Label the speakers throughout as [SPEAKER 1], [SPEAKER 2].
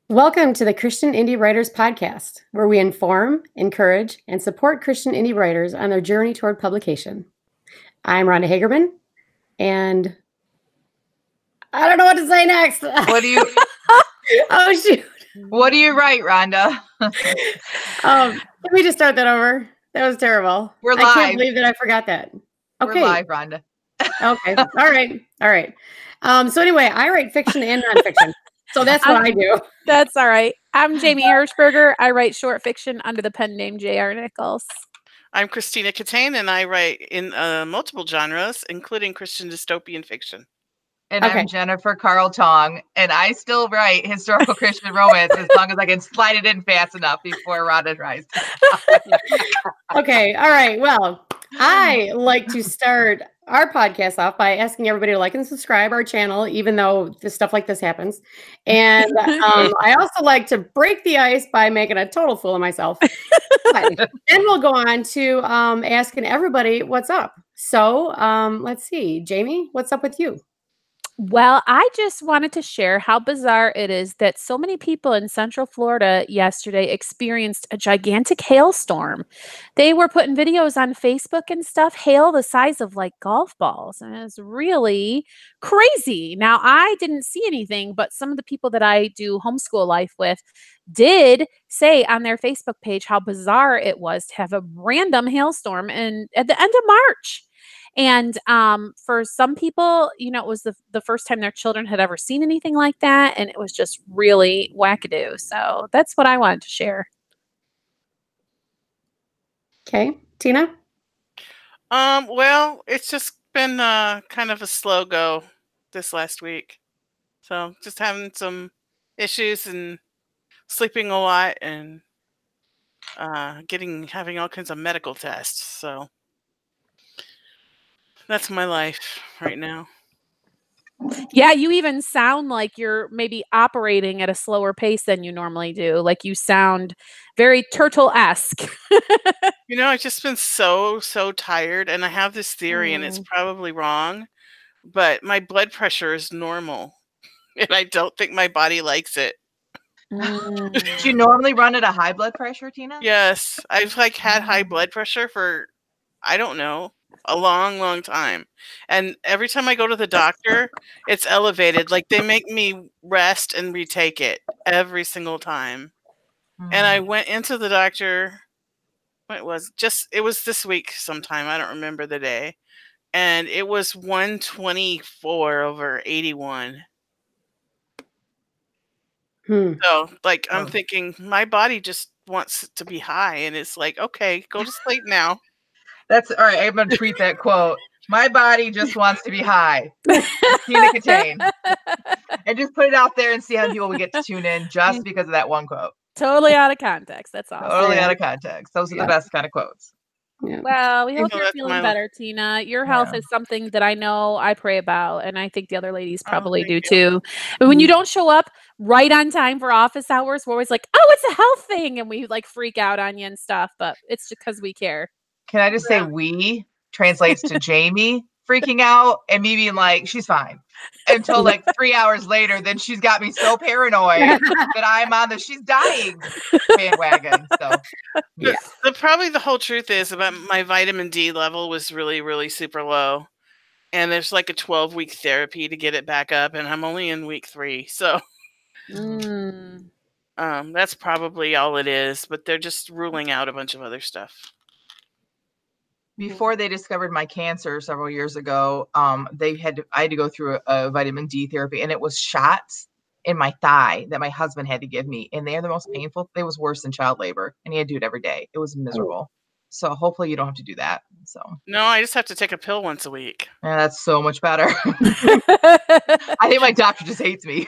[SPEAKER 1] Welcome to the Christian Indie Writers Podcast, where we inform, encourage, and support Christian indie writers on their journey toward publication. I'm Rhonda Hagerman, and I don't know what to say next.
[SPEAKER 2] What do you?
[SPEAKER 1] Oh, shoot.
[SPEAKER 2] What do you write, Rhonda?
[SPEAKER 1] Can we just start that over? That was terrible.
[SPEAKER 2] We're
[SPEAKER 1] I can't
[SPEAKER 2] live.
[SPEAKER 1] believe that I forgot that. Okay.
[SPEAKER 2] We're live, Rhonda.
[SPEAKER 1] Okay. All right. So anyway, I write fiction and nonfiction. So that's what I do.
[SPEAKER 3] That's all right. I'm Jamie Hirschberger. I write short fiction under the pen name J.R. Nichols.
[SPEAKER 4] I'm Christina Catane, and I write in multiple genres, including Christian dystopian fiction.
[SPEAKER 2] And I'm Jennifer Carl Tong, and I still write historical Christian romance as long as I can slide it in fast enough before Rhonda tries.
[SPEAKER 1] Okay. All right. Well, I like to start our podcast off by asking everybody to like and subscribe our channel, even though this stuff like this happens. And I also like to break the ice by making a total fool of myself. But then we'll go on to asking everybody what's up. So let's see. Jamie, what's up with you?
[SPEAKER 3] Well, I just wanted to share how bizarre it is that so many people in Central Florida yesterday experienced a gigantic hailstorm. They were putting videos on Facebook and stuff, hail the size of like golf balls. And it's really crazy. Now, I didn't see anything, but some of the people that I do homeschool life with did say on their Facebook page how bizarre it was to have a random hailstorm at the end of March. And for some people, you know, it was the first time their children had ever seen anything like that. And it was just really wackadoo. So that's what I wanted to share.
[SPEAKER 1] Okay. Tina?
[SPEAKER 4] Well, it's just been kind of a slow go this last week. So just having some issues and sleeping a lot and having all kinds of medical tests. So that's my life right now.
[SPEAKER 3] Yeah, you even sound like you're maybe operating at a slower pace than you normally do. Like you sound very turtle-esque.
[SPEAKER 4] You know, I've just been so tired, and I have this theory, and it's probably wrong, but my blood pressure is normal, and I don't think my body likes it.
[SPEAKER 2] Do you normally run at a high blood pressure, Tina?
[SPEAKER 4] Yes, I've had high blood pressure for, I don't know, a long time, and every time I go to the doctor, it's elevated. Like they make me rest and retake it every single time. And I went into the doctor. It was this week sometime. I don't remember the day, and it was 124/81. So I'm thinking my body just wants it to be high, and it's like, okay, go to sleep now.
[SPEAKER 2] That's all right. I'm going to tweet that quote. My body just wants to be high. Tina Catane. And just put it out there and see how many people we get to tune in just because of that one quote.
[SPEAKER 3] Totally out of context. That's awesome.
[SPEAKER 2] Totally out of context. Those are the best kind of quotes.
[SPEAKER 1] Yeah.
[SPEAKER 3] Well, we hope you're feeling better, Tina. Your health is something that I know I pray about, and I think the other ladies probably do too. But when you don't show up right on time for office hours, we're always like, oh, it's a health thing, and we like freak out on you and stuff, but it's just because we care.
[SPEAKER 2] Can I just say we translates to Jamie freaking out and me being like, she's fine. Until like 3 hours later, then she's got me so paranoid that I'm on the she's dying bandwagon. So yeah.
[SPEAKER 4] Probably the whole truth is about my vitamin D level was really super low. And there's like a 12-week therapy to get it back up, and I'm only in week 3. So that's probably all it is, but they're just ruling out a bunch of other stuff.
[SPEAKER 2] Before they discovered my cancer several years ago, I had to go through a vitamin D therapy, and it was shots in my thigh that my husband had to give me. And they are the most painful. It was worse than child labor, and he had to do it every day. It was miserable. So hopefully you don't have to do that. So
[SPEAKER 4] no, I just have to take a pill once a week.
[SPEAKER 2] Yeah, that's so much better. I think my doctor just hates me.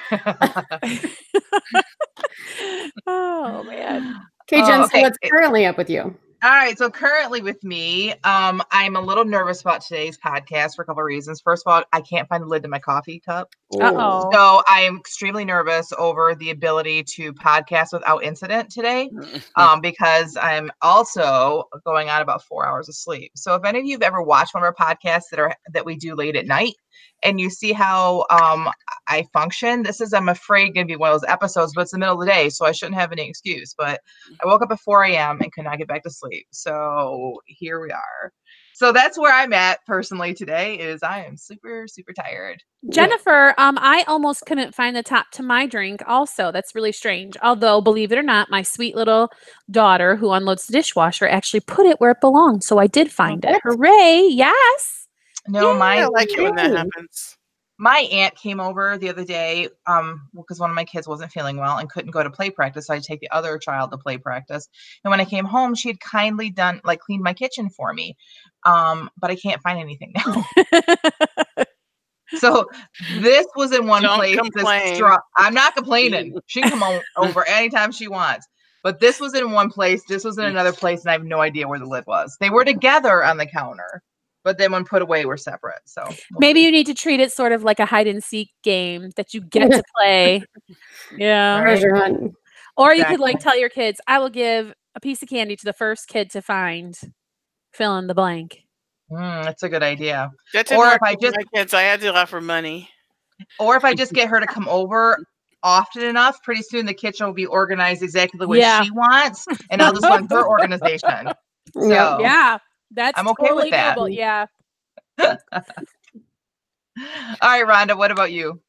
[SPEAKER 3] Oh man.
[SPEAKER 1] Okay, Jen, so what's currently up with you?
[SPEAKER 2] All right. So currently with me, I'm a little nervous about today's podcast for a couple of reasons. First of all, I can't find the lid to my coffee cup.
[SPEAKER 3] Uh-oh.
[SPEAKER 2] So I am extremely nervous over the ability to podcast without incident today, because I'm also going on about 4 hours of sleep. So if any of you have ever watched one of our podcasts that we do late at night, and you see how I function. This is, I'm afraid, going to be one of those episodes, but it's the middle of the day, so I shouldn't have any excuse. But I woke up at 4 a.m. and could not get back to sleep. So here we are. So that's where I'm at personally today, is I am super, super tired.
[SPEAKER 3] Jennifer, I almost couldn't find the top to my drink also. That's really strange. Although, believe it or not, my sweet little daughter who unloads the dishwasher actually put it where it belongs. So I did find it. Hooray. Yes.
[SPEAKER 2] No,
[SPEAKER 4] I like it when that happens.
[SPEAKER 2] My aunt came over the other day because one of my kids wasn't feeling well and couldn't go to play practice. So I had to take the other child to play practice. And when I came home, she had kindly cleaned my kitchen for me. But I can't find anything now. So this was in one place. I'm not complaining. She can come over anytime she wants. But this was in one place. This was in another place. And I have no idea where the lid was. They were together on the counter, but then when put away, we're separate. So
[SPEAKER 3] maybe you need to treat it sort of like a hide and seek game that you get to play. Yeah.
[SPEAKER 1] Treasure hunt.
[SPEAKER 3] Or you could tell your kids, I will give a piece of candy to the first kid to find. Fill in the blank.
[SPEAKER 2] That's a good idea.
[SPEAKER 4] Or if my kids, I had to offer money.
[SPEAKER 2] Or if I just get her to come over often enough, pretty soon the kitchen will be organized exactly the way she wants, and I'll just want her organization. So
[SPEAKER 3] yeah, that's
[SPEAKER 2] I'm okay
[SPEAKER 3] totally
[SPEAKER 2] with that.
[SPEAKER 3] doable. Yeah.
[SPEAKER 2] All right, Rhonda, what about you?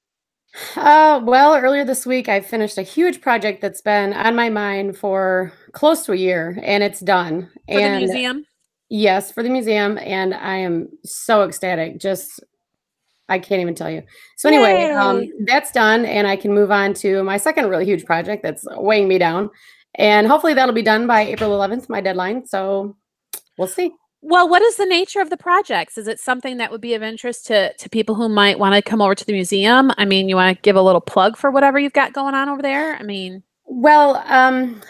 [SPEAKER 1] Well, earlier this week, I finished a huge project that's been on my mind for close to a year, and it's done.
[SPEAKER 3] For the museum?
[SPEAKER 1] Yes, for the museum, and I am so ecstatic. I can't even tell you. So anyway, that's done, and I can move on to my second really huge project that's weighing me down, and hopefully that'll be done by April 11th, my deadline. So we'll see.
[SPEAKER 3] Well, what is the nature of the projects? Is it something that would be of interest to people who might want to come over to the museum? I mean, you want to give a little plug for whatever you've got going on over there? I mean,
[SPEAKER 1] well,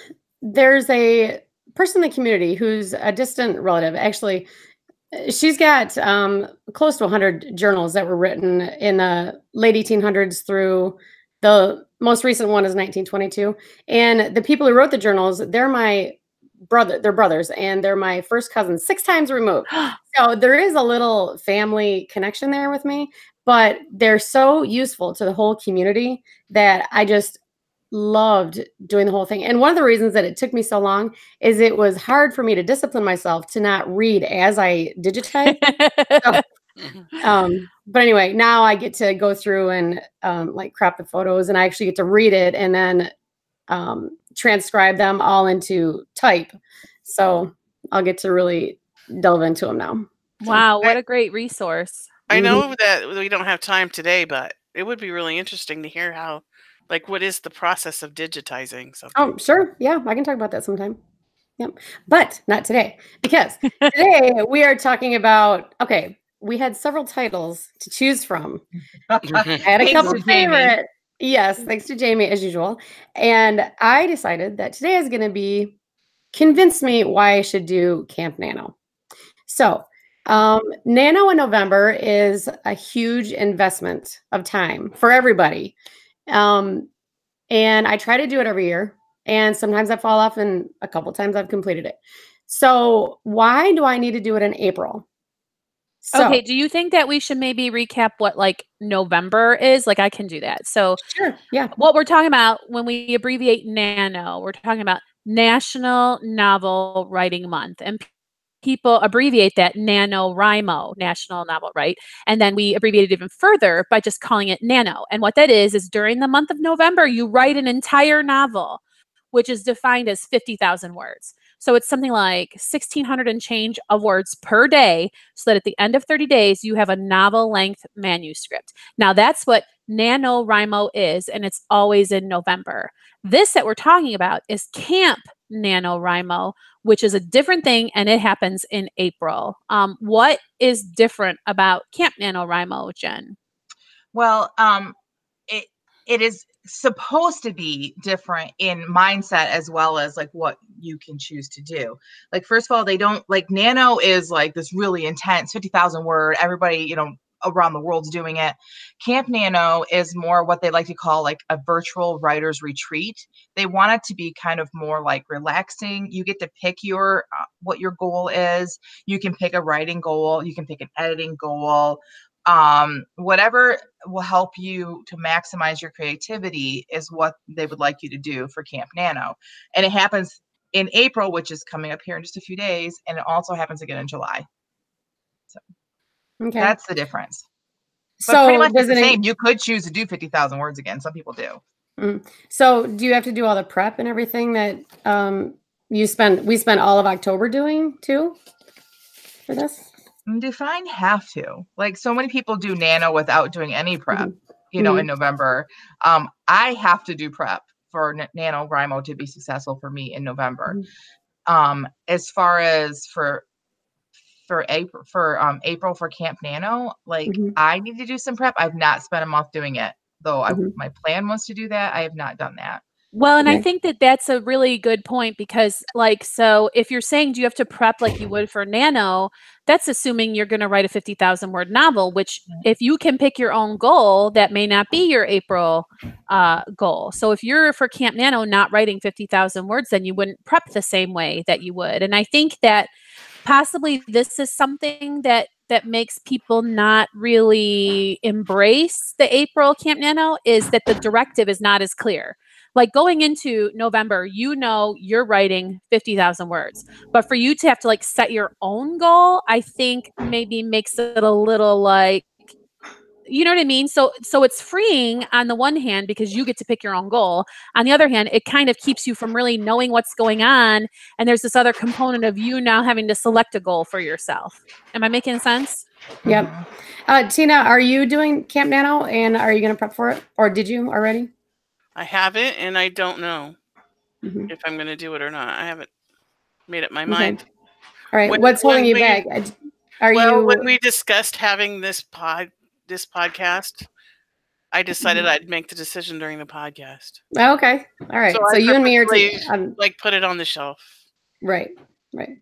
[SPEAKER 1] there's a person in the community who's a distant relative. Actually, she's got close to 100 journals that were written in the late 1800s through the most recent one is 1922. And the people who wrote the journals, they're brothers, and they're my first cousins, 6 times removed. So there is a little family connection there with me, but they're so useful to the whole community that I just loved doing the whole thing. And one of the reasons that it took me so long is it was hard for me to discipline myself to not read as I digitize. But anyway, now I get to go through and crop the photos, and I actually get to read it and then transcribe them all into type. So I'll get to really delve into them now.
[SPEAKER 3] Wow, what a great resource.
[SPEAKER 4] I know that we don't have time today, but it would be really interesting to hear how, what is the process of digitizing something?
[SPEAKER 1] Oh, sure. Yeah, I can talk about that sometime. Yep. But not today, because today we are talking about, we had several titles to choose from. I had a couple favorite. Yes, thanks to Jamie, as usual. And I decided that today is going to be Convince Me Why I Should Do Camp Nano. So Nano in November is a huge investment of time for everybody. And I try to do it every year. And sometimes I fall off, and a couple times I've completed it. So why do I need to do it in April?
[SPEAKER 3] Okay, do you think that we should maybe recap what November is? I can do that. So
[SPEAKER 1] sure, yeah.
[SPEAKER 3] What we're talking about when we abbreviate NaNo, we're talking about National Novel Writing Month. And people abbreviate that NaNoWriMo, National Novel, right? And then we abbreviate it even further by just calling it Nano. And what that is during the month of November, you write an entire novel, which is defined as 50,000 words. So it's something like 1,600 and change of words per day, so that at the end of 30 days, you have a novel-length manuscript. Now, that's what NaNoWriMo is, and it's always in November. This that we're talking about is Camp NaNoWriMo, which is a different thing, and it happens in April. What is different about Camp NaNoWriMo, Jen?
[SPEAKER 2] Well, it is supposed to be different in mindset as well as what you can choose to do. First of all, they don't Nano is this really intense 50,000 word, everybody, around the world's doing it. Camp Nano is more what they like to call a virtual writer's retreat. They want it to be kind of more relaxing. You get to pick what your goal is. You can pick a writing goal. You can pick an editing goal. Whatever will help you to maximize your creativity is what they would like you to do for Camp Nano. And it happens in April, which is coming up here in just a few days, and it also happens again in July. So that's the difference. But pretty much it's the same. You could choose to do 50,000 words again. Some people do.
[SPEAKER 1] So do you have to do all the prep and everything that we spent all of October doing too for this?
[SPEAKER 2] Define have to. Like, so many people do Nano without doing any prep, in November. I have to do prep for NaNoWriMo to be successful for me in November. As far as for April for Camp Nano, like I need to do some prep. I've not spent a month doing it, though. My plan was to do that. I have not done that.
[SPEAKER 3] Well, and I think that that's a really good point because, like, so if you're saying, do you have to prep like you would for Nano, that's assuming you're going to write a 50,000 word novel, which if you can pick your own goal, that may not be your April goal. So if you're for Camp Nano not writing 50,000 words, then you wouldn't prep the same way that you would. And I think that possibly this is something that makes people not really embrace the April Camp Nano, is that the directive is not as clear. Like going into November, you're writing 50,000 words, but for you to have to like set your own goal, I think maybe makes it a little like, you know what I mean? So it's freeing on the one hand because you get to pick your own goal. On the other hand, it kind of keeps you from really knowing what's going on. And there's this other component of you now having to select a goal for yourself. Am I making sense?
[SPEAKER 1] Yep. Tina, are you doing Camp Nano and are you going to prep for it? Or did you already?
[SPEAKER 4] I haven't, and I don't know if I'm going to do it or not. I haven't made up my mind.
[SPEAKER 1] All right. What's holding you back?
[SPEAKER 4] When we discussed having this podcast, I decided I'd make the decision during the podcast.
[SPEAKER 1] Okay. All right. So you and me are
[SPEAKER 4] like put it on the shelf.
[SPEAKER 1] Right. Okay.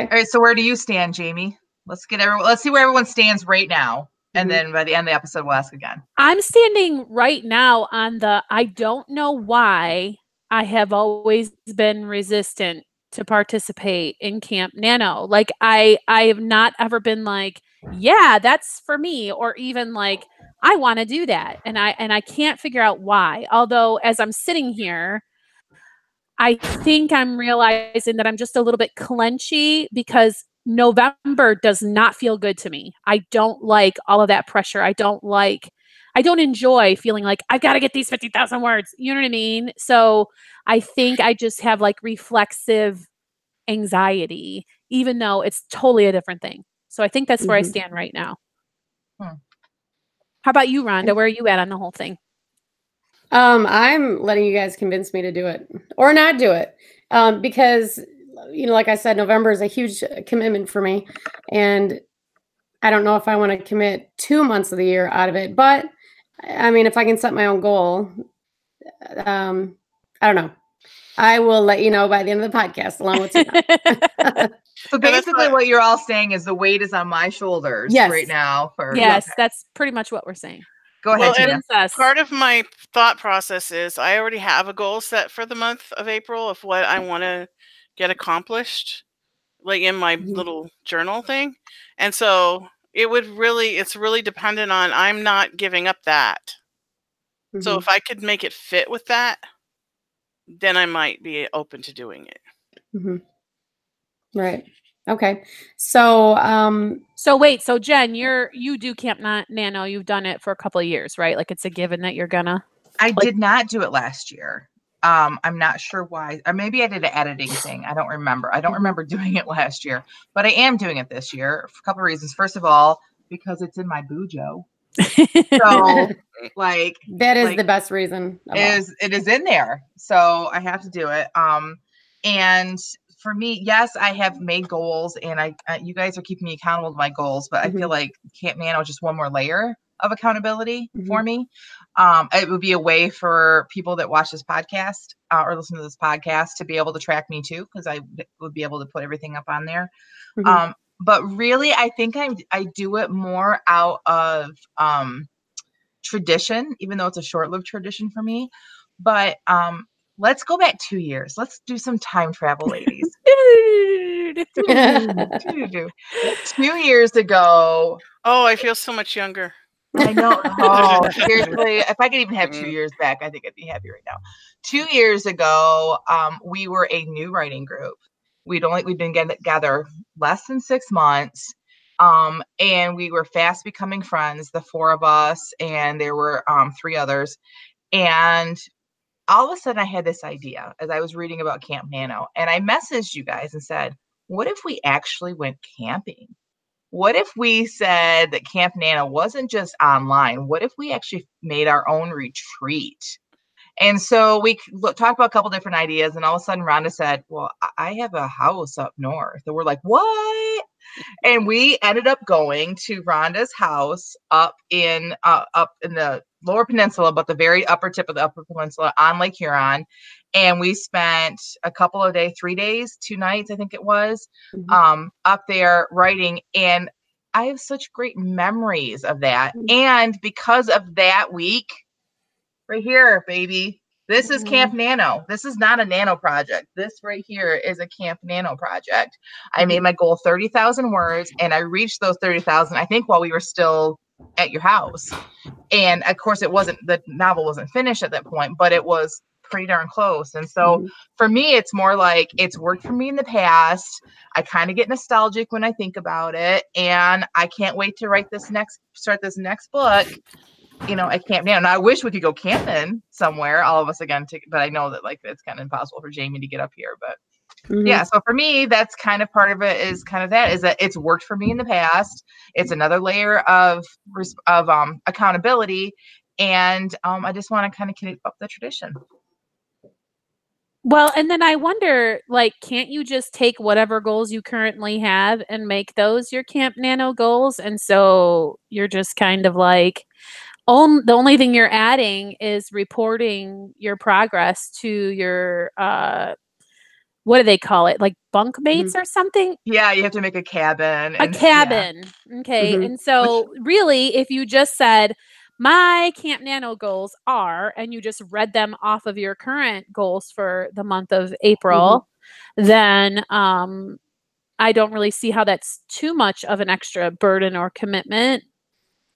[SPEAKER 2] All right. So where do you stand, Jamie? Let's see where everyone stands right now. And then by the end of the episode, we'll ask again.
[SPEAKER 3] I'm standing right now on I don't know why I have always been resistant to participate in Camp Nano. Like I have not ever been like, yeah, that's for me, or even like, I want to do that. And I can't figure out why. Although as I'm sitting here, I think I'm realizing that I'm just a little bit clenchy because November does not feel good to me. I don't like all of that pressure. I don't enjoy feeling like I've got to get these 50,000 words. You know what I mean? So I think I just have like reflexive anxiety, even though it's totally a different thing. So I think that's where I stand right now. How about you, Rhonda? Where are you at on the whole thing?
[SPEAKER 1] I'm letting you guys convince me to do it or not do it. Because like I said, November is a huge commitment for me. And I don't know if I want to commit 2 months of the year out of it. But I mean, if I can set my own goal, I don't know. I will let you know by the end of the podcast along with Tina.
[SPEAKER 2] So basically what you're all saying is the weight is on my shoulders right now.
[SPEAKER 3] That's pretty much what we're saying.
[SPEAKER 2] Go ahead, Tina.
[SPEAKER 4] Part of my thought process is I already have a goal set for the month of April of what I want to get accomplished, like in my little journal thing. And so it's really dependent on, I'm not giving up that. So if I could make it fit with that, then I might be open to doing it.
[SPEAKER 1] Right. Okay. So,
[SPEAKER 3] wait, so Jen, you do Camp Nano. You've done it for a couple of years, right? Like it's a given that you're gonna.
[SPEAKER 2] I did not do it last year. I'm not sure why, or maybe I did an editing thing. I don't remember. I don't remember doing it last year, but I am doing it this year for a couple of reasons. First of all, because it's in my bujo. So like
[SPEAKER 1] that is the best reason.
[SPEAKER 2] It is in there. So I have to do it. And for me, yes, I have made goals and you guys are keeping me accountable to my goals, but I feel like Camp Nano is just one more layer of accountability for me. It would be a way for people that watch this podcast or listen to this podcast to be able to track me too, because I would be able to put everything up on there. But really, I think I do it more out of tradition, even though it's a short-lived tradition for me. But let's go back 2 years. Let's do some time travel, ladies. 2 years ago.
[SPEAKER 4] Oh, I feel so much younger.
[SPEAKER 2] I know. Oh, seriously, if I could even have 2 years back, I think I'd be happy right now. 2 years ago, we were a new writing group. We'd been getting together less than 6 months. And we were fast becoming friends, the 4 of us, and there were 3 others. And all of a sudden I had this idea as I was reading about Camp Nano, and I messaged you guys and said, what if we actually went camping? What if we said that Camp Nano wasn't just online? What if we actually made our own retreat? And so we talked about a couple different ideas, and all of a sudden Rhonda said, well, I have a house up north. And we're like, what? And we ended up going to Rhonda's house up in the Lower Peninsula, but the very upper tip of the Upper Peninsula on Lake Huron. And we spent a couple of days, 3 days, 2 nights, I think it was, up there writing. And I have such great memories of that. And because of that week, right here, baby, this is Camp Nano. This is not a Nano project. This right here is a Camp Nano project. I made my goal 30,000 words, and I reached those 30,000, I think, while we were still at your house. And of course, the novel wasn't finished at that point, but it was pretty darn close. And so for me, it's more like it's worked for me in the past. I kind of get nostalgic when I think about it, and I can't wait to start this next book. At Camp Nano. And I wish we could go camping somewhere, all of us again, but I know that it's kind of impossible for Jamie to get up here. But yeah, so for me, that's kind of part of it is that it's worked for me in the past. It's another layer of accountability. And I just want to kind of keep up the tradition.
[SPEAKER 3] Well, and then I wonder, can't you just take whatever goals you currently have and make those your Camp Nano goals? And so you're just kind of the only thing you're adding is reporting your progress to your, what do they call it? Like bunk mates or something?
[SPEAKER 2] Yeah, you have to make a cabin.
[SPEAKER 3] Yeah. Okay. And so really, if you just said, my Camp Nano goals are, and you just read them off of your current goals for the month of April, then I don't really see how that's too much of an extra burden or commitment.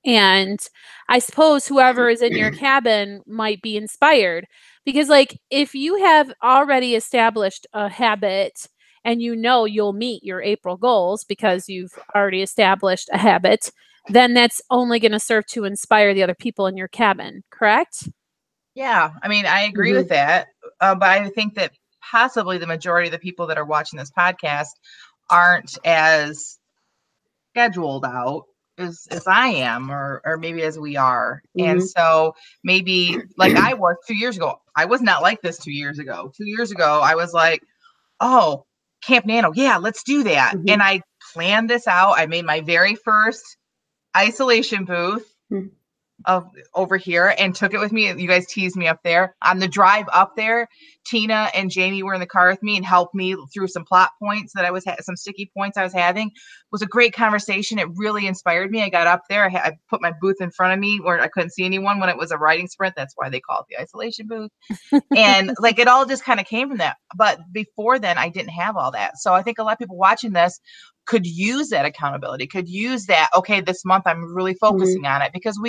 [SPEAKER 3] And I suppose whoever is in your cabin might be inspired because if you have already established a habit and you'll meet your April goals because you've already established a habit, then that's only going to serve to inspire the other people in your cabin, correct?
[SPEAKER 2] Yeah, I mean, I agree with that. But I think that possibly the majority of the people that are watching this podcast aren't as scheduled out as I am, or maybe as we are. And so maybe I was 2 years ago, I was not like this 2 years ago. 2 years ago, I was like, oh, Camp Nano. Yeah, let's do that. And I planned this out. I made my very first isolation booth over here and took it with me. You guys teased me up there on the drive up there. Tina and Jamie were in the car with me and helped me through some plot points that I was some sticky points I was having. It was a great conversation. It really inspired me. I got up there. I put my booth in front of me where I couldn't see anyone when it was a writing sprint. That's why they call it the isolation booth. And it all just kind of came from that. But before then, I didn't have all that. So I think a lot of people watching this could use that accountability, could use that, okay, this month I'm really focusing on it, because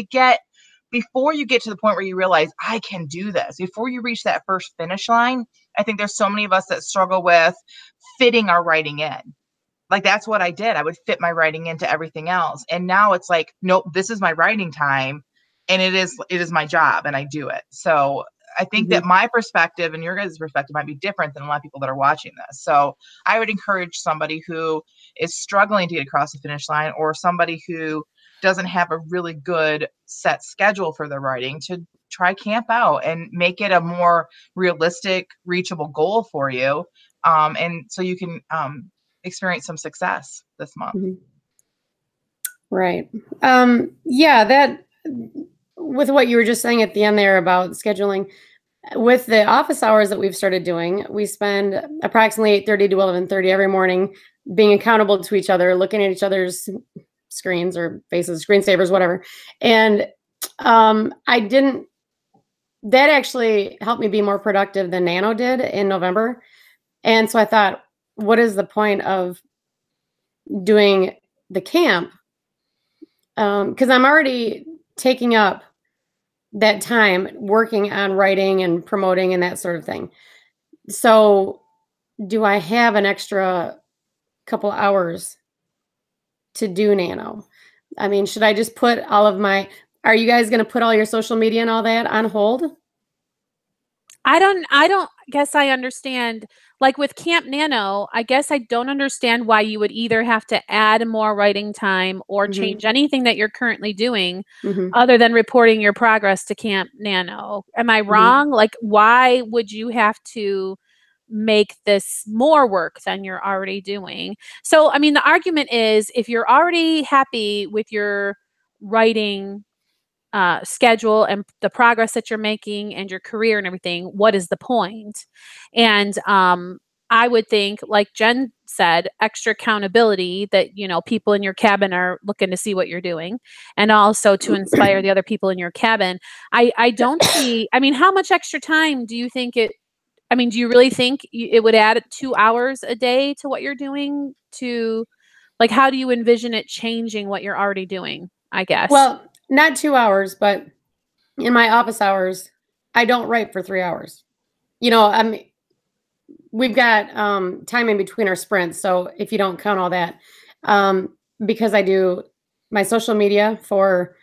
[SPEAKER 2] before you get to the point where you realize I can do this, before you reach that first finish line, I think there's so many of us that struggle with fitting our writing in. That's what I did. I would fit my writing into everything else. And now it's nope, this is my writing time and it is my job and I do it. So I think that my perspective and your guys' perspective might be different than a lot of people that are watching this. So I would encourage somebody who is struggling to get across the finish line, or somebody who doesn't have a really good set schedule for their writing, to try camp out and make it a more realistic, reachable goal for you. And so you can experience some success this month.
[SPEAKER 1] Right. Yeah, that with what you were just saying at the end there about scheduling, with the office hours that we've started doing, we spend approximately 8:30 to 11:30 every morning being accountable to each other, looking at each other's screens or faces, screensavers, whatever. And that actually helped me be more productive than Nano did in November. And so I thought, what is the point of doing the camp? Because I'm already taking up that time working on writing and promoting and that sort of thing. So do I have an extra couple hours to do Nano? I mean, should I just put all of my, are you guys going to put all your social media and all that on hold?
[SPEAKER 3] I don't guess I understand. Like with Camp Nano, I guess I don't understand why you would either have to add more writing time or change anything that you're currently doing other than reporting your progress to Camp Nano. Am I wrong? Like, why would you have to make this more work than you're already doing? So, I mean, the argument is if you're already happy with your writing schedule and the progress that you're making and your career and everything, what is the point? And I would think, like Jen said, extra accountability that, you know, people in your cabin are looking to see what you're doing, and also to inspire the other people in your cabin. I don't see, I mean, how much extra time do you think it, I mean, do you really think it would add 2 hours a day to what you're doing? To, like, how do you envision it changing what you're already doing, I guess?
[SPEAKER 1] Well, not 2 hours, but in my office hours, I don't write for 3 hours. You know, we've got time in between our sprints. So if you don't count all that, because I do my social media for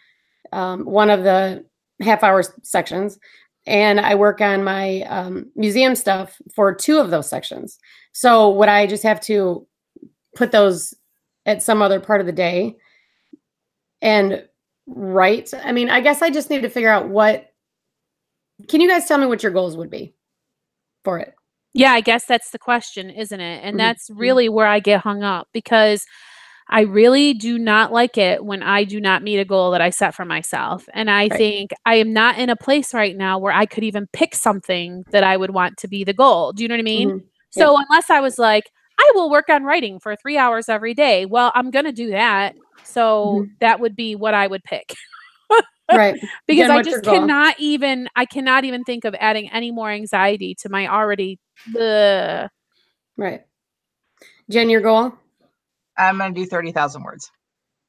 [SPEAKER 1] one of the half-hour sections, and I work on my museum stuff for 2 of those sections. So would I just have to put those at some other part of the day and write? I mean, I guess I just need to figure out can you guys tell me what your goals would be for it?
[SPEAKER 3] Yeah, I guess that's the question, isn't it? And that's really where I get hung up, because I really do not like it when I do not meet a goal that I set for myself. And I think I am not in a place right now where I could even pick something that I would want to be the goal. Do you know what I mean? So unless I was like, I will work on writing for 3 hours every day, well, I'm going to do that. So that would be what I would pick.
[SPEAKER 1] Right.
[SPEAKER 3] Because
[SPEAKER 1] Jen,
[SPEAKER 3] I
[SPEAKER 1] what's your
[SPEAKER 3] just
[SPEAKER 1] goal?
[SPEAKER 3] cannot even think of adding any more anxiety to my already
[SPEAKER 1] Right. Jen, your goal?
[SPEAKER 2] I'm going to do 30,000 words.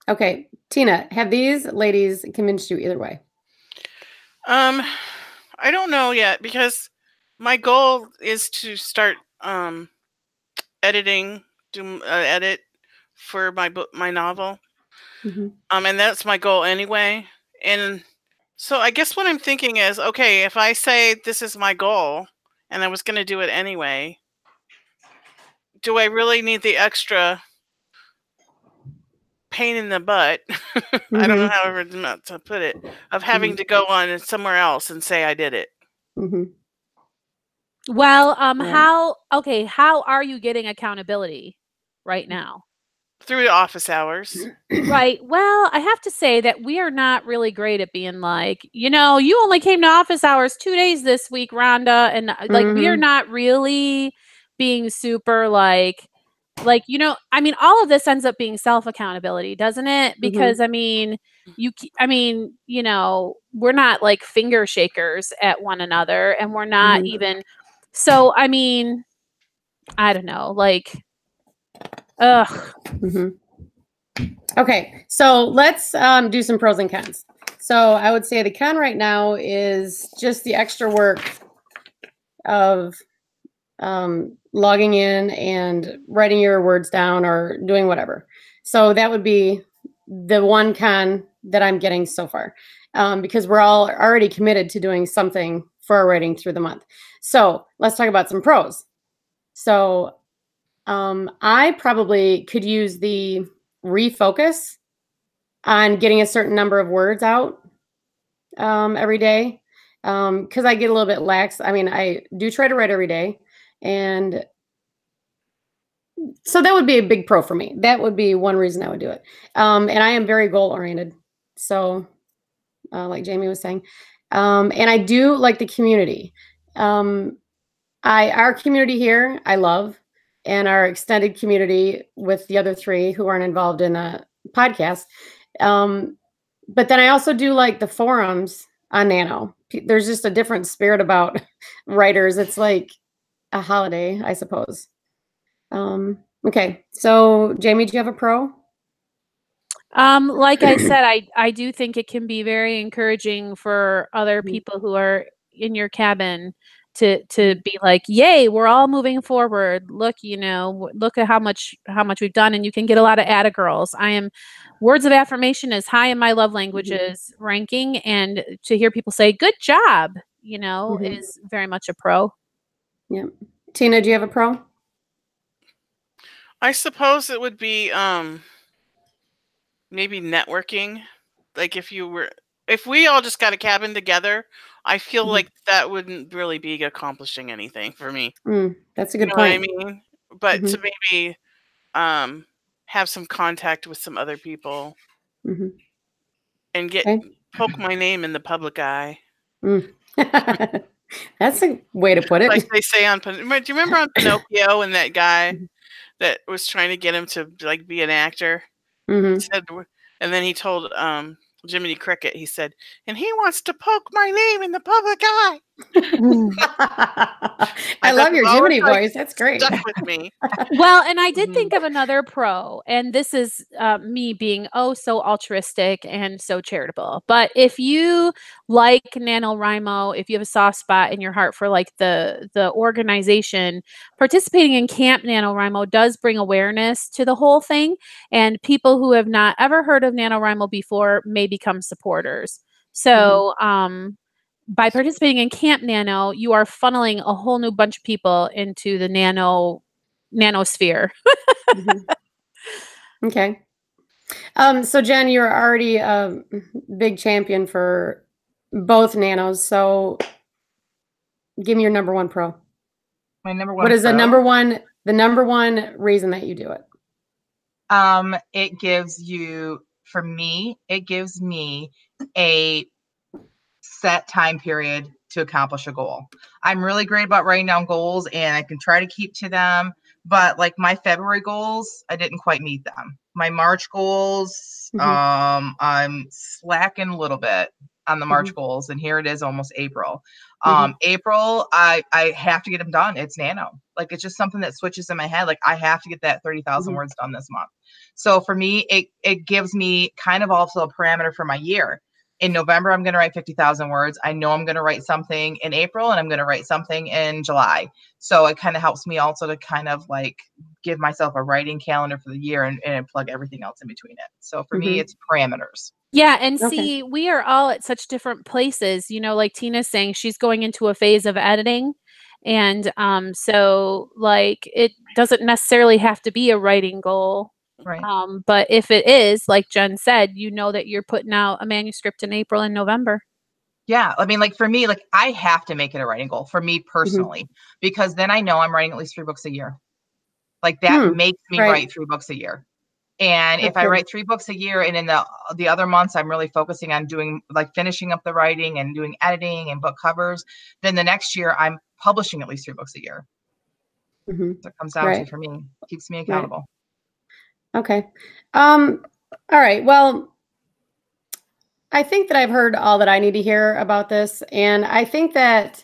[SPEAKER 1] Okay. Tina, have these ladies convinced you either way?
[SPEAKER 4] I don't know yet, because my goal is to start editing, edit for my book, my novel. And that's my goal anyway. And so I guess what I'm thinking is, okay, if I say this is my goal and I was going to do it anyway, do I really need the extra pain in the butt? I don't know however to put it, of having to go on somewhere else and say I did it.
[SPEAKER 3] Well, how are you getting accountability right now?
[SPEAKER 4] Through office hours.
[SPEAKER 3] Right. Well, I have to say that we are not really great at being like, you know, you only came to office hours 2 days this week, Rhonda. And like, we are not really being super like, you know, I mean, all of this ends up being self-accountability, doesn't it? Because I mean, you know, we're not like finger shakers at one another, and we're not even, so, I mean, I don't know, like, ugh.
[SPEAKER 1] Okay, so let's do some pros and cons. So I would say the con right now is just the extra work of logging in and writing your words down or doing whatever. So that would be the one con that I'm getting so far, because we're all already committed to doing something for our writing through the month. So let's talk about some pros. So I probably could use the refocus on getting a certain number of words out every day, because I get a little bit lax. I mean, I do try to write every day, and so that would be a big pro for me. That would be one reason I would do it. And I am very goal oriented. So like Jamie was saying, and I do like the community. Our community here, I love, and our extended community with the other 3 who aren't involved in the podcast. But then I also do like the forums on Nano. There's just a different spirit about writers. It's like a holiday, I suppose. Okay. So Jamie, do you have a pro?
[SPEAKER 3] Like I said, I do think it can be very encouraging for other people who are in your cabin to be like, yay, we're all moving forward. Look, look at how much we've done, and you can get a lot of atta girls. Words of affirmation is high in my love languages ranking, and to hear people say good job, is very much a pro.
[SPEAKER 1] Yeah. Tina, do you have a pro?
[SPEAKER 4] I suppose it would be maybe networking. Like if we all just got a cabin together, I feel like that wouldn't really be accomplishing anything for me.
[SPEAKER 1] That's a good
[SPEAKER 4] You know
[SPEAKER 1] point.
[SPEAKER 4] what I mean? But to maybe have some contact with some other people and poke my name in the public eye.
[SPEAKER 1] That's a way to put it.
[SPEAKER 4] Like they say on, do you remember on Pinocchio and that guy that was trying to get him to like be an actor? Said, and then he told Jiminy Cricket, he said, and he wants to poke my name in the public eye.
[SPEAKER 1] I love your Jiminy voice. That's great.
[SPEAKER 4] Stuck with me.
[SPEAKER 3] Well, and I did think of another pro, and this is me being so altruistic and so charitable. But if you like NaNoWriMo, if you have a soft spot in your heart for like the organization, participating in Camp NaNoWriMo does bring awareness to the whole thing, and people who have not ever heard of NaNoWriMo before may become supporters. So, by participating in Camp Nano, you are funneling a whole new bunch of people into the nanosphere.
[SPEAKER 1] Okay. So Jen, you're already a big champion for both nanos. So give me your number one pro.
[SPEAKER 2] My number one.
[SPEAKER 1] What is the number one reason that you do it?
[SPEAKER 2] It gives you, for me, it gives me a set time period to accomplish a goal. I'm really great about writing down goals and I can try to keep to them, but like my February goals, I didn't quite meet them. My March goals, I'm slacking a little bit on the March goals, and here it is almost April. April, I have to get them done. It's Nano. Like it's just something that switches in my head. Like I have to get that 30,000 words done this month. So for me, it gives me kind of also a parameter for my year. In November, I'm going to write 50,000 words. I know I'm going to write something in April and I'm going to write something in July. So it kind of helps me also to kind of like give myself a writing calendar for the year and plug everything else in between it. So for me, it's parameters.
[SPEAKER 3] Yeah. And see, we are all at such different places, like Tina's saying, she's going into a phase of editing. And so like, it doesn't necessarily have to be a writing goal.
[SPEAKER 2] Right.
[SPEAKER 3] But if it is, like Jen said, that you're putting out a manuscript in April and November.
[SPEAKER 2] Yeah. I mean, like for me, like I have to make it a writing goal for me personally, because then I know I'm writing at least 3 books a year. Like that makes me write 3 books a year. And if I write 3 books a year and in the other months, I'm really focusing on doing like finishing up the writing and doing editing and book covers, then the next year I'm publishing at least 3 books a year. So it comes down to, for me, keeps me accountable.
[SPEAKER 1] Okay. All right. Well, I think that I've heard all that I need to hear about this. And I think that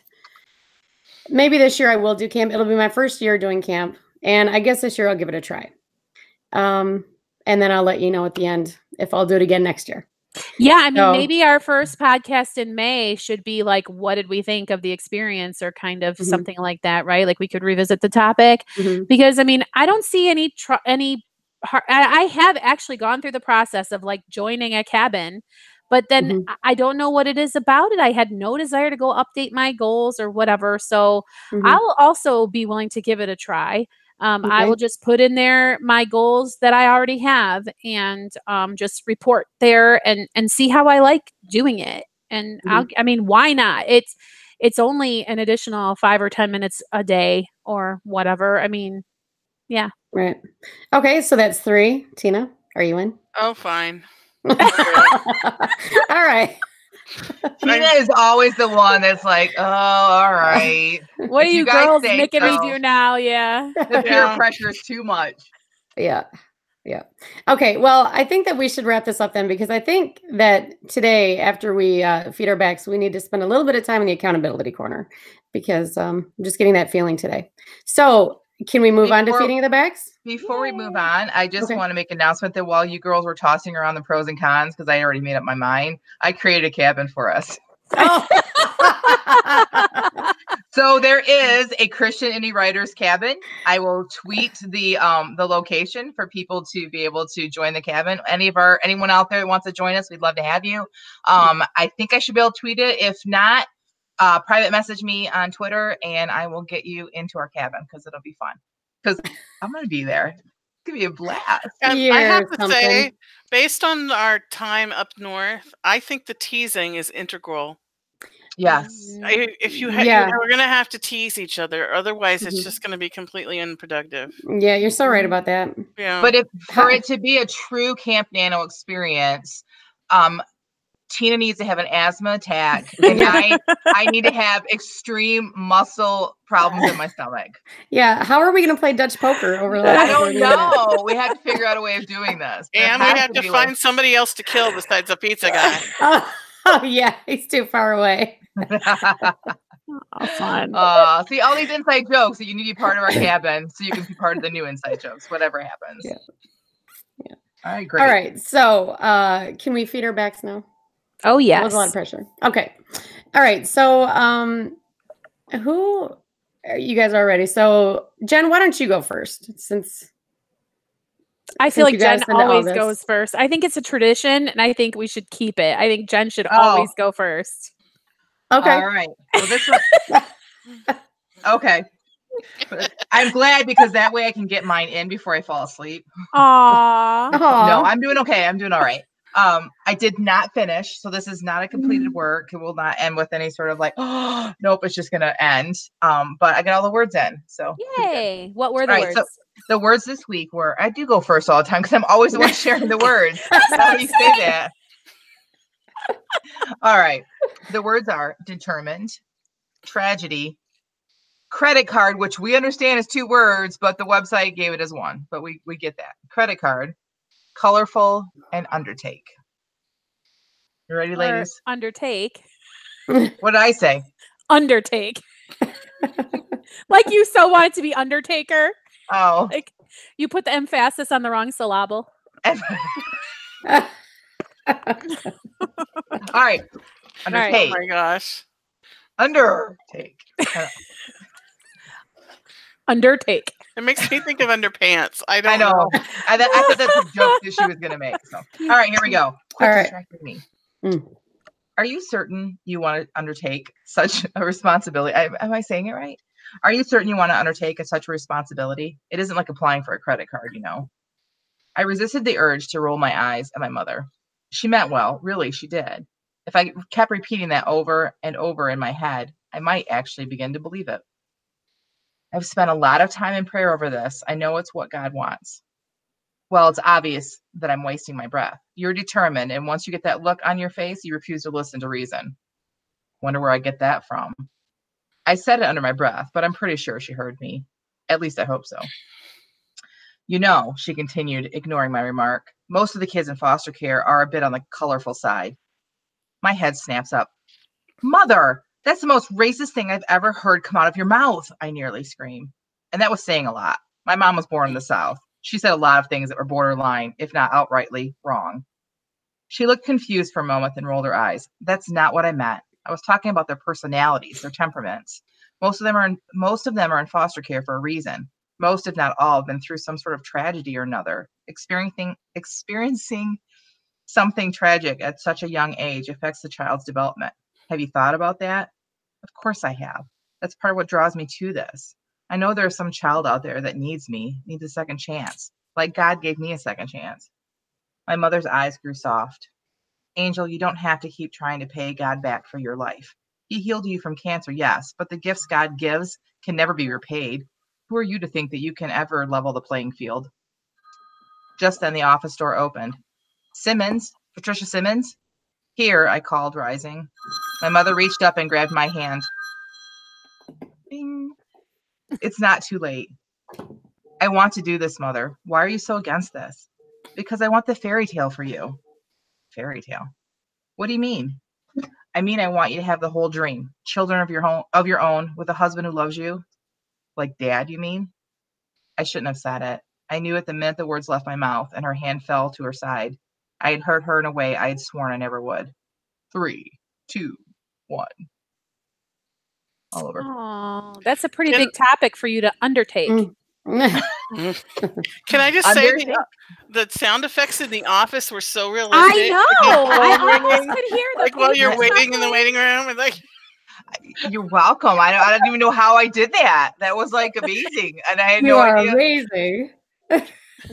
[SPEAKER 1] maybe this year I will do camp. It'll be my first year doing camp. And I guess this year I'll give it a try. And then I'll let you know at the end if I'll do it again next year.
[SPEAKER 3] Yeah. I mean, maybe our first podcast in May should be like, what did we think of the experience, or kind of something like that, right? Like we could revisit the topic because I mean, I don't see any I have actually gone through the process of like joining a cabin, but then I don't know what it is about it. I had no desire to go update my goals or whatever. So I'll also be willing to give it a try. I will just put in there my goals that I already have and just report there and see how I like doing it. And I mean, why not? It's only an additional 5 or 10 minutes a day or whatever. I mean, yeah.
[SPEAKER 1] Right. Okay. So that's 3. Tina, are you in?
[SPEAKER 4] Oh, fine.
[SPEAKER 1] All right.
[SPEAKER 2] Tina is always the one that's like, oh, all right.
[SPEAKER 3] What are you girls making me do now? Yeah.
[SPEAKER 2] The peer pressure is too much.
[SPEAKER 1] Yeah. Yeah. Okay. Well, I think that we should wrap this up then, because I think that today, after we feed our backs, we need to spend a little bit of time in the accountability corner, because I'm just getting that feeling today. So Can we move on to feeding the bags?
[SPEAKER 2] Before we move on, I just
[SPEAKER 1] Okay.
[SPEAKER 2] want to make an announcement that while you girls were tossing around the pros and cons, because I already made up my mind, I created a cabin for us.
[SPEAKER 1] Oh.
[SPEAKER 2] So there is a Christian indie writers cabin. I will tweet the location for people to be able to join the cabin. Anyone out there that wants to join us, we'd love to have you. I think I should be able to tweet it. If not, private message me on Twitter and I will get you into our cabin because it'll be fun. Because I'm gonna be there. It's gonna be a blast.
[SPEAKER 4] And I have to say, based on our time up north, I think the teasing is integral.
[SPEAKER 2] Yes.
[SPEAKER 4] If you we're gonna have to tease each other, otherwise it's just gonna be completely unproductive.
[SPEAKER 1] Yeah, you're so right about that.
[SPEAKER 4] Yeah.
[SPEAKER 2] But for it to be a true Camp Nano experience, Tina needs to have an asthma attack, and I need to have extreme muscle problems in my stomach.
[SPEAKER 1] Yeah, how are we going to play Dutch poker over that?
[SPEAKER 2] I don't know. We have to figure out a way of doing this.
[SPEAKER 4] And we have to find somebody else to kill besides the pizza guy.
[SPEAKER 1] Oh yeah, he's too far away.
[SPEAKER 3] Fun.
[SPEAKER 2] See, all these inside jokes that you need to be part of our cabin so you can be part of the new inside jokes, whatever happens.
[SPEAKER 1] Yeah.
[SPEAKER 2] All right, great.
[SPEAKER 1] All right, so can we feed our backs now?
[SPEAKER 3] Oh, yes.
[SPEAKER 1] That was a lot of pressure. Okay. All right. So, who you guys are ready? So, Jen, why don't you go first? Since
[SPEAKER 3] I feel like Jen always goes first. I think it's a tradition, and I think we should keep it. I think Jen should always go first.
[SPEAKER 1] Okay.
[SPEAKER 2] All right. Well, this one. Okay. I'm glad because that way I can get mine in before I fall asleep.
[SPEAKER 3] Aww.
[SPEAKER 2] No, I'm doing okay. I'm doing all right. I did not finish, so this is not a completed work. It will not end with any sort of like, oh, nope, it's just gonna end. But I got all the words in. So
[SPEAKER 3] yay! What were the words?
[SPEAKER 2] So the words this week were, I do go first all the time because I'm always the one sharing the words. How do you say that? All right. The words are determined, tragedy, credit card, which we understand is 2 words, but the website gave it as 1. But we get that. Credit card, colorful, and undertake. You ready, ladies?
[SPEAKER 3] Undertake.
[SPEAKER 2] What did I say?
[SPEAKER 3] Undertake. Like you so want it to be Undertaker.
[SPEAKER 2] Oh.
[SPEAKER 3] Like you put the emphasis on the wrong syllable.
[SPEAKER 2] All right. Undertake.
[SPEAKER 4] Oh my gosh.
[SPEAKER 2] Undertake.
[SPEAKER 3] Undertake.
[SPEAKER 4] It makes me think of underpants. I
[SPEAKER 2] know. I thought that's a joke that she was going to make. So, all right, here we go. Quit distracting me. Are you certain you want to undertake such a responsibility? Am I saying it right? Are you certain you want to undertake such a responsibility? It isn't like applying for a credit card, you know. I resisted the urge to roll my eyes at my mother. She meant well. Really, she did. If I kept repeating that over and over in my head, I might actually begin to believe it. I've spent a lot of time in prayer over this. I know it's what God wants. Well, it's obvious that I'm wasting my breath. You're determined, and once you get that look on your face, you refuse to listen to reason. Wonder where I get that from. I said it under my breath, but I'm pretty sure she heard me. At least I hope so. You know, she continued, ignoring my remark, most of the kids in foster care are a bit on the colorful side. My head snaps up. Mother, that's the most racist thing I've ever heard come out of your mouth, I nearly scream. And that was saying a lot. My mom was born in the South. She said a lot of things that were borderline, if not outrightly, wrong. She looked confused for a moment and rolled her eyes. That's not what I meant. I was talking about their personalities, their temperaments. Most of them are in foster care for a reason. Most, if not all, have been through some sort of tragedy or another. Experiencing something tragic at such a young age affects the child's development. Have you thought about that? Of course I have. That's part of what draws me to this. I know there's some child out there that needs a second chance, like God gave me a second chance. My mother's eyes grew soft. Angel, you don't have to keep trying to pay God back for your life. He healed you from cancer, yes, but the gifts God gives can never be repaid. Who are you to think that you can ever level the playing field? Just then the office door opened. Simmons, Patricia Simmons? Here, I called, rising. My mother reached up and grabbed my hand. Bing. It's not too late. I want to do this, Mother. Why are you so against this? Because I want the fairy tale for you. Fairy tale? What do you mean? I mean, I want you to have the whole dream. Children of your own, with a husband who loves you. Like Dad, you mean? I shouldn't have said it. I knew it the minute the words left my mouth and her hand fell to her side. I had hurt her in a way I had sworn I never would. 3, 2, 1. All over.
[SPEAKER 3] Oh, that's a pretty big topic for you to undertake.
[SPEAKER 4] Can I just say the sound effects in the office were so realistic?
[SPEAKER 3] I know. I almost could hear the
[SPEAKER 4] like while you're waiting in the waiting room. And like,
[SPEAKER 2] you're welcome. I don't even know how I did that. That was like amazing, and I had no idea.
[SPEAKER 1] Amazing.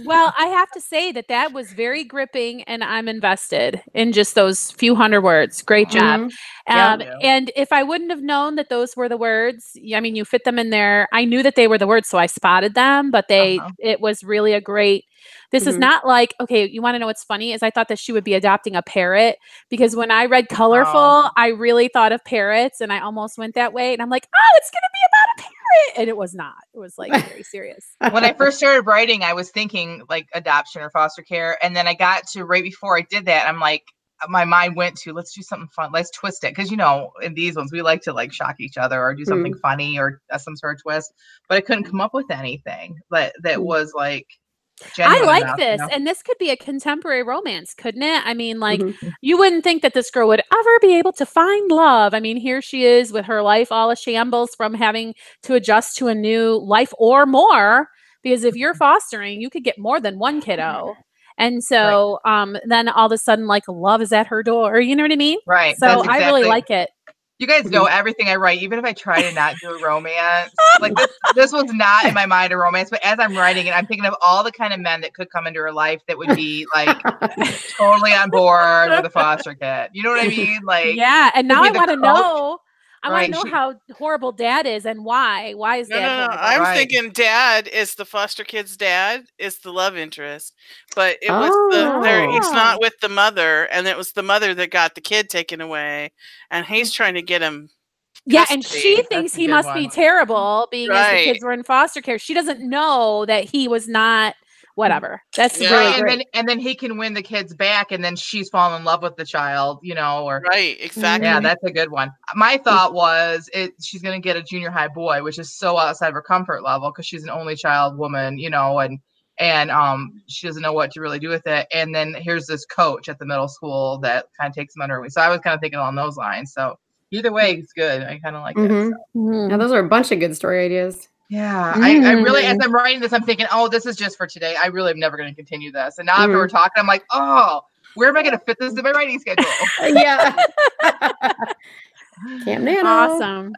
[SPEAKER 3] Well, I have to say that was very gripping, and I'm invested in just those few hundred words. Great job. And if I wouldn't have known that those were the words, I mean, you fit them in there. I knew that they were the words, so I spotted them, but it was really a great. This is not like, okay, you want to know what's funny is I thought that she would be adopting a parrot, because when I read colorful, I really thought of parrots, and I almost went that way. And I'm like, oh, it's going to be about a parrot. And it was not. It was like very serious.
[SPEAKER 2] When I first started writing, I was thinking like adoption or foster care. And then I got to right before I did that, I'm like, my mind went to, let's do something fun. Let's twist it. Cause in these ones, we like to like shock each other or do something funny or some sort of twist, but I couldn't come up with anything that was like,
[SPEAKER 3] I like this. And this could be a contemporary romance, couldn't it? I mean, like, you wouldn't think that this girl would ever be able to find love. I mean, here she is with her life all a shambles from having to adjust to a new life or more. Because if you're fostering, you could get more than one kiddo. And so then all of a sudden, like, love is at her door. You know what I mean?
[SPEAKER 2] Right.
[SPEAKER 3] So I really like it.
[SPEAKER 2] You guys know everything I write, even if I try to not do a romance. Like this was not in my mind a romance, but as I'm writing it, I'm thinking of all the kind of men that could come into her life that would be like totally on board with a foster kid. You know what I mean? Like,
[SPEAKER 3] yeah. And now I want to know. I want to know how horrible dad is and why. Why is dad horrible?
[SPEAKER 4] I'm thinking dad is the foster kid's dad is the love interest, but it was he's not with the mother, and it was the mother that got the kid taken away, and he's trying to get him.
[SPEAKER 3] Yeah, and she thinks he must be terrible being as the kids were in foster care. She doesn't know that he was not. Whatever. That's really great.
[SPEAKER 2] And then he can win the kids back, and then she's fallen in love with the child, or
[SPEAKER 4] exactly.
[SPEAKER 2] Yeah, that's a good one. My thought was she's gonna get a junior high boy, which is so outside of her comfort level because she's an only child woman, and she doesn't know what to really do with it. And then here's this coach at the middle school that kind of takes him under her wing. So I was kind of thinking along those lines. So either way, it's good. I kind of like it. So.
[SPEAKER 1] Yeah, those are a bunch of good story ideas.
[SPEAKER 2] Yeah, I really, as I'm writing this, I'm thinking, oh, this is just for today. I really am never going to continue this. And now after we're talking, I'm like, oh, where am I going to fit this in my writing schedule?
[SPEAKER 1] Yeah. Camp Nano.
[SPEAKER 3] Awesome.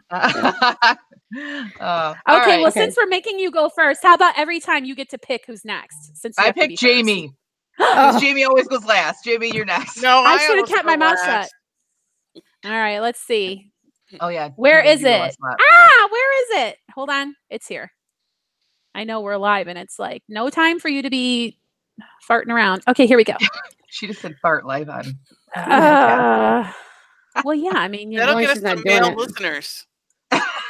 [SPEAKER 3] Okay, well, since we're making you go first, how about every time you get to pick who's next? Since
[SPEAKER 2] I picked Jamie. Jamie always goes last. Jamie, you're next.
[SPEAKER 3] No, I should have kept my mouth shut. All right, let's see.
[SPEAKER 2] Oh yeah.
[SPEAKER 3] Where is it? Where is it? Hold on. It's here. I know we're live and it's like no time for you to be farting around. Okay, here we go.
[SPEAKER 2] She just said fart live on.
[SPEAKER 3] Well, yeah, I mean,
[SPEAKER 4] that'll get us some male listeners.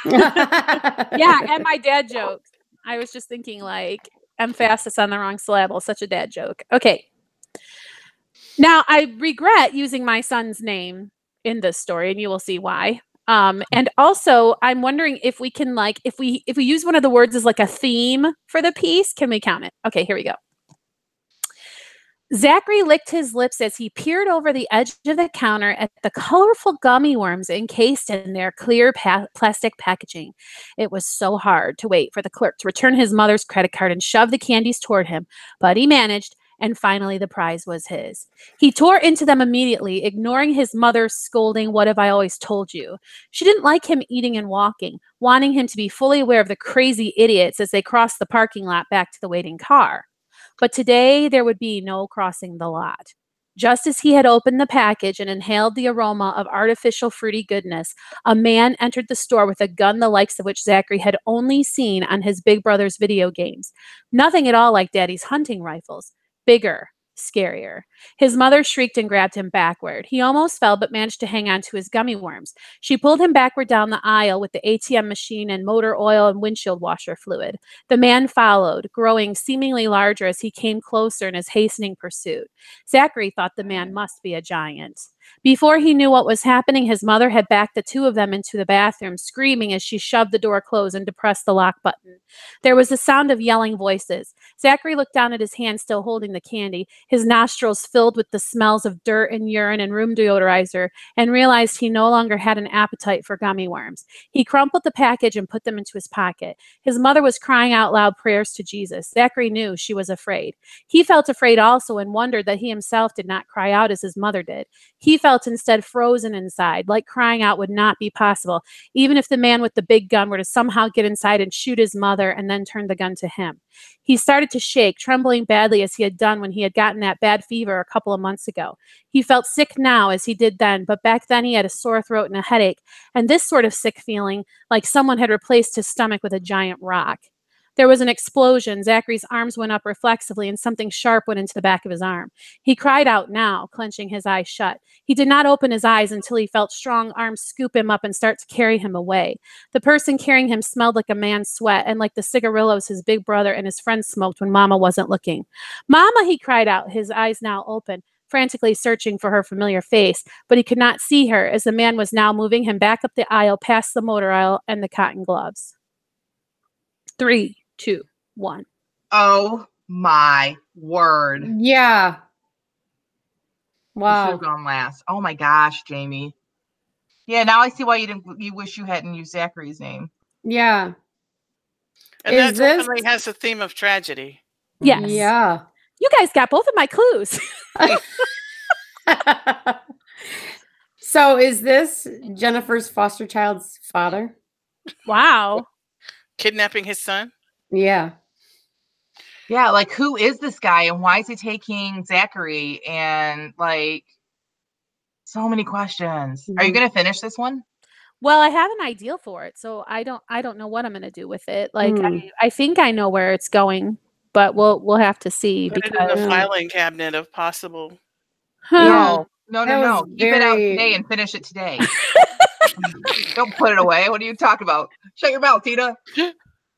[SPEAKER 3] Yeah, and my dad jokes. I was just thinking like emphasis on the wrong syllable. Such a dad joke. Okay. Now I regret using my son's name in this story, and you will see why. And also, I'm wondering if we can if we use one of the words as like a theme for the piece, can we count it? Okay, here we go. Zachary licked his lips as he peered over the edge of the counter at the colorful gummy worms encased in their clear plastic packaging. It was so hard to wait for the clerk to return his mother's credit card and shove the candies toward him, but he managed. And finally, the prize was his. He tore into them immediately, ignoring his mother's scolding, "What have I always told you?" She didn't like him eating and walking, wanting him to be fully aware of the crazy idiots as they crossed the parking lot back to the waiting car. But today, there would be no crossing the lot. Just as he had opened the package and inhaled the aroma of artificial fruity goodness, a man entered the store with a gun the likes of which Zachary had only seen on his big brother's video games. Nothing at all like Daddy's hunting rifles. Bigger, scarier. His mother shrieked and grabbed him backward. He almost fell, but managed to hang on to his gummy worms. She pulled him backward down the aisle with the ATM machine and motor oil and windshield washer fluid. The man followed, growing seemingly larger as he came closer in his hastening pursuit. Zachary thought the man must be a giant. Before he knew what was happening, his mother had backed the two of them into the bathroom, screaming as she shoved the door closed and depressed the lock button. There was the sound of yelling voices. Zachary looked down at his hand still holding the candy, his nostrils filled with the smells of dirt and urine and room deodorizer, and realized he no longer had an appetite for gummy worms. He crumpled the package and put them into his pocket. His mother was crying out loud prayers to Jesus. Zachary knew she was afraid. He felt afraid also and wondered that he himself did not cry out as his mother did. He felt instead frozen inside, like crying out would not be possible, even if the man with the big gun were to somehow get inside and shoot his mother and then turn the gun to him. He started to shake, trembling badly as he had done when he had gotten that bad fever a couple of months ago. He felt sick now as he did then, but back then he had a sore throat and a headache, and this sort of sick feeling, like someone had replaced his stomach with a giant rock. There was an explosion. Zachary's arms went up reflexively, and something sharp went into the back of his arm. He cried out now, clenching his eyes shut. He did not open his eyes until he felt strong arms scoop him up and start to carry him away. The person carrying him smelled like a man's sweat and like the cigarillos his big brother and his friends smoked when Mama wasn't looking. Mama, he cried out, his eyes now open, frantically searching for her familiar face, but he could not see her as the man was now moving him back up the aisle past the motor aisle and the cotton gloves. 3, 2, 1.
[SPEAKER 2] Oh my word.
[SPEAKER 1] Yeah.
[SPEAKER 2] You should
[SPEAKER 1] Wow.
[SPEAKER 2] have gone last. Oh my gosh, Jamie. Yeah, now I see why you wish you hadn't used Zachary's name.
[SPEAKER 1] Yeah.
[SPEAKER 4] And
[SPEAKER 1] Is
[SPEAKER 4] that
[SPEAKER 1] this-
[SPEAKER 4] definitely has a theme of tragedy.
[SPEAKER 3] Yes.
[SPEAKER 1] Yeah.
[SPEAKER 3] You guys got both of my clues.
[SPEAKER 1] So is this Jennifer's foster child's father?
[SPEAKER 3] Wow.
[SPEAKER 4] Kidnapping his son?
[SPEAKER 1] Yeah.
[SPEAKER 2] Yeah, like who is this guy and why is he taking Zachary? And like so many questions. Are you
[SPEAKER 1] Mhm.
[SPEAKER 2] gonna finish this one?
[SPEAKER 3] Well, I have an ideal for it, so I don't know what I'm going to do with it. Like
[SPEAKER 1] Hmm.
[SPEAKER 3] I think I know where it's going, but we'll have to see
[SPEAKER 4] Put it in the
[SPEAKER 1] Yeah.
[SPEAKER 4] filing cabinet of possible.
[SPEAKER 1] Yeah.
[SPEAKER 2] No.
[SPEAKER 1] That was
[SPEAKER 2] Keep it out
[SPEAKER 1] very-
[SPEAKER 2] today and finish it today. Don't put it away. What are you talking about? Shut your mouth, Tina.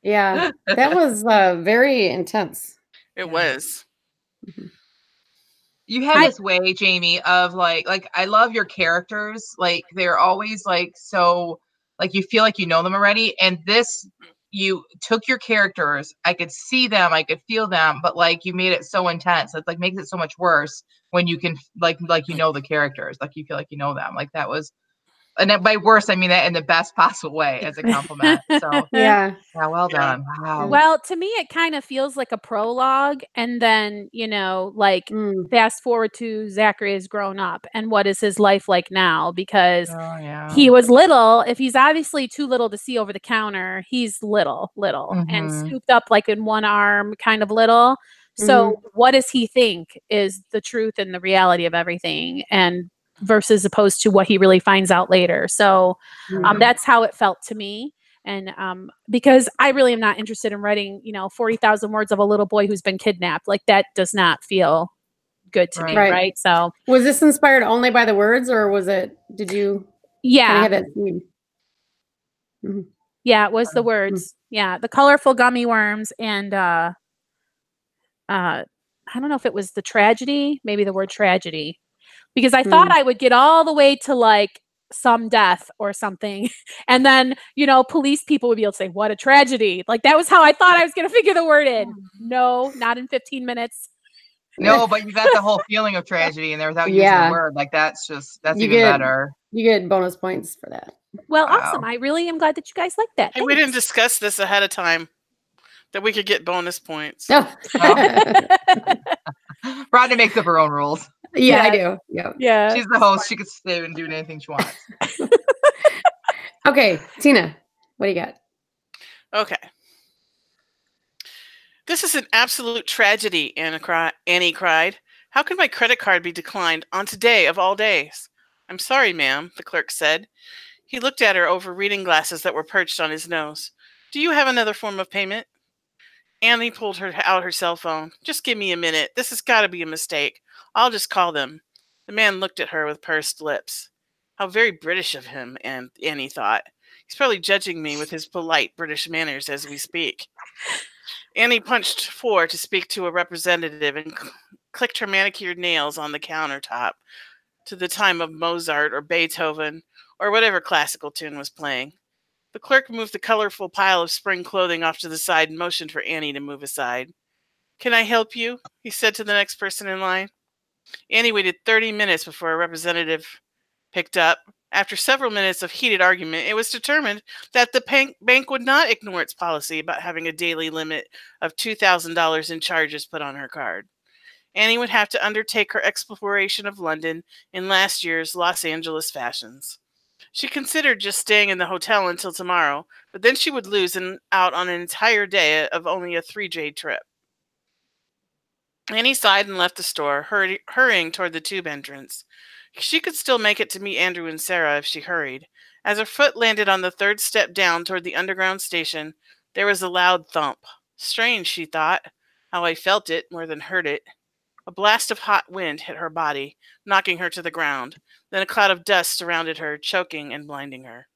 [SPEAKER 1] Yeah. That was very intense.
[SPEAKER 4] It
[SPEAKER 2] Yeah.
[SPEAKER 4] was.
[SPEAKER 2] You have this way, Jamie, of like I love your characters. Like they're always like so like you feel like you know them already. And this you took your characters, I could see them, I could feel them, but like you made it so intense. It like makes it so much worse when you can like you know the characters, like you feel like you know them. Like that was, and then by worse I mean that in the best possible way as a compliment. So
[SPEAKER 1] Yeah.
[SPEAKER 2] yeah, well
[SPEAKER 4] Yeah.
[SPEAKER 2] done. Wow.
[SPEAKER 3] Well, to me, it kind of feels like a prologue, and then like
[SPEAKER 1] Mm.
[SPEAKER 3] fast forward to Zachary has grown up, and what is his life like now? Because
[SPEAKER 2] Oh yeah.
[SPEAKER 3] he was little. If he's obviously too little to see over the counter, he's little, and
[SPEAKER 2] Mhm.
[SPEAKER 3] scooped up like in one arm, kind of little. So, what does he think is the truth and the reality of everything, and versus opposed to what he really finds out later? So,
[SPEAKER 2] Mhm.
[SPEAKER 3] that's how it felt to me. And because I really am not interested in writing, 40,000 words of a little boy who's been kidnapped. Like that does not feel good to me,
[SPEAKER 2] Right.
[SPEAKER 3] right? So,
[SPEAKER 1] Was this inspired only by the words, or did you kind
[SPEAKER 3] yeah.
[SPEAKER 1] of have that theme? Mhm.
[SPEAKER 3] Yeah, it was the words. Yeah, the colorful gummy worms and I don't know if it was the tragedy, maybe the word tragedy. Because I thought I would get all the way to like some death or something. And then, police people would be able to say, "What a tragedy." Like that was how I thought I was going to figure the word in. No, not in 15 minutes.
[SPEAKER 2] No, but you got the whole feeling of tragedy in there without using
[SPEAKER 1] Yeah.
[SPEAKER 2] the word. Like that's
[SPEAKER 1] You
[SPEAKER 2] even
[SPEAKER 1] get-
[SPEAKER 2] better.
[SPEAKER 1] You get bonus points for that.
[SPEAKER 3] Well,
[SPEAKER 2] Wow.
[SPEAKER 3] awesome. I really am glad that you guys like that.
[SPEAKER 4] Hey, we didn't
[SPEAKER 3] Thanks.
[SPEAKER 4] discuss this ahead of time. That we could get bonus points.
[SPEAKER 1] Oh.
[SPEAKER 2] Rodney makes up her own rules.
[SPEAKER 1] Yeah, I
[SPEAKER 3] Yeah.
[SPEAKER 1] do. Yeah.
[SPEAKER 3] Yeah.
[SPEAKER 2] She's the host. She can stay and do anything she wants.
[SPEAKER 1] Okay, Tina, what do you got?
[SPEAKER 4] Okay. This is an absolute tragedy, Annie cried. How can my credit card be declined on today of all days? I'm sorry, ma'am, the clerk said. He looked at her over reading glasses that were perched on his nose. Do you have another form of payment? Annie pulled out her cell phone. Just give me a minute. This has got to be a mistake. I'll just call them. The man looked at her with pursed lips. How very British of him, Annie thought. He's probably judging me with his polite British manners as we speak. Annie punched 4 to speak to a representative and clicked her manicured nails on the countertop. to the time of Mozart or Beethoven or whatever classical tune was playing. The clerk moved the colorful pile of spring clothing off to the side and motioned for Annie to move aside. "Can I help you?" he said to the next person in line. Annie waited 30 minutes before a representative picked up. After several minutes of heated argument, it was determined that the bank would not ignore its policy about having a daily limit of $2,000 in charges put on her card. Annie would have to undertake her exploration of London in last year's Los Angeles fashions. She considered just staying in the hotel until tomorrow, but then she would lose out on an entire day of only a 3-day trip. Annie sighed and left the store, hurrying toward the tube entrance. She could still make it to meet Andrew and Sarah if she hurried. As her foot landed on the third step down toward the underground station, there was a loud thump. Strange, she thought, how I felt it more than heard it. A blast of hot wind hit her body, knocking her to the ground. Then a cloud of dust surrounded her, choking and blinding her.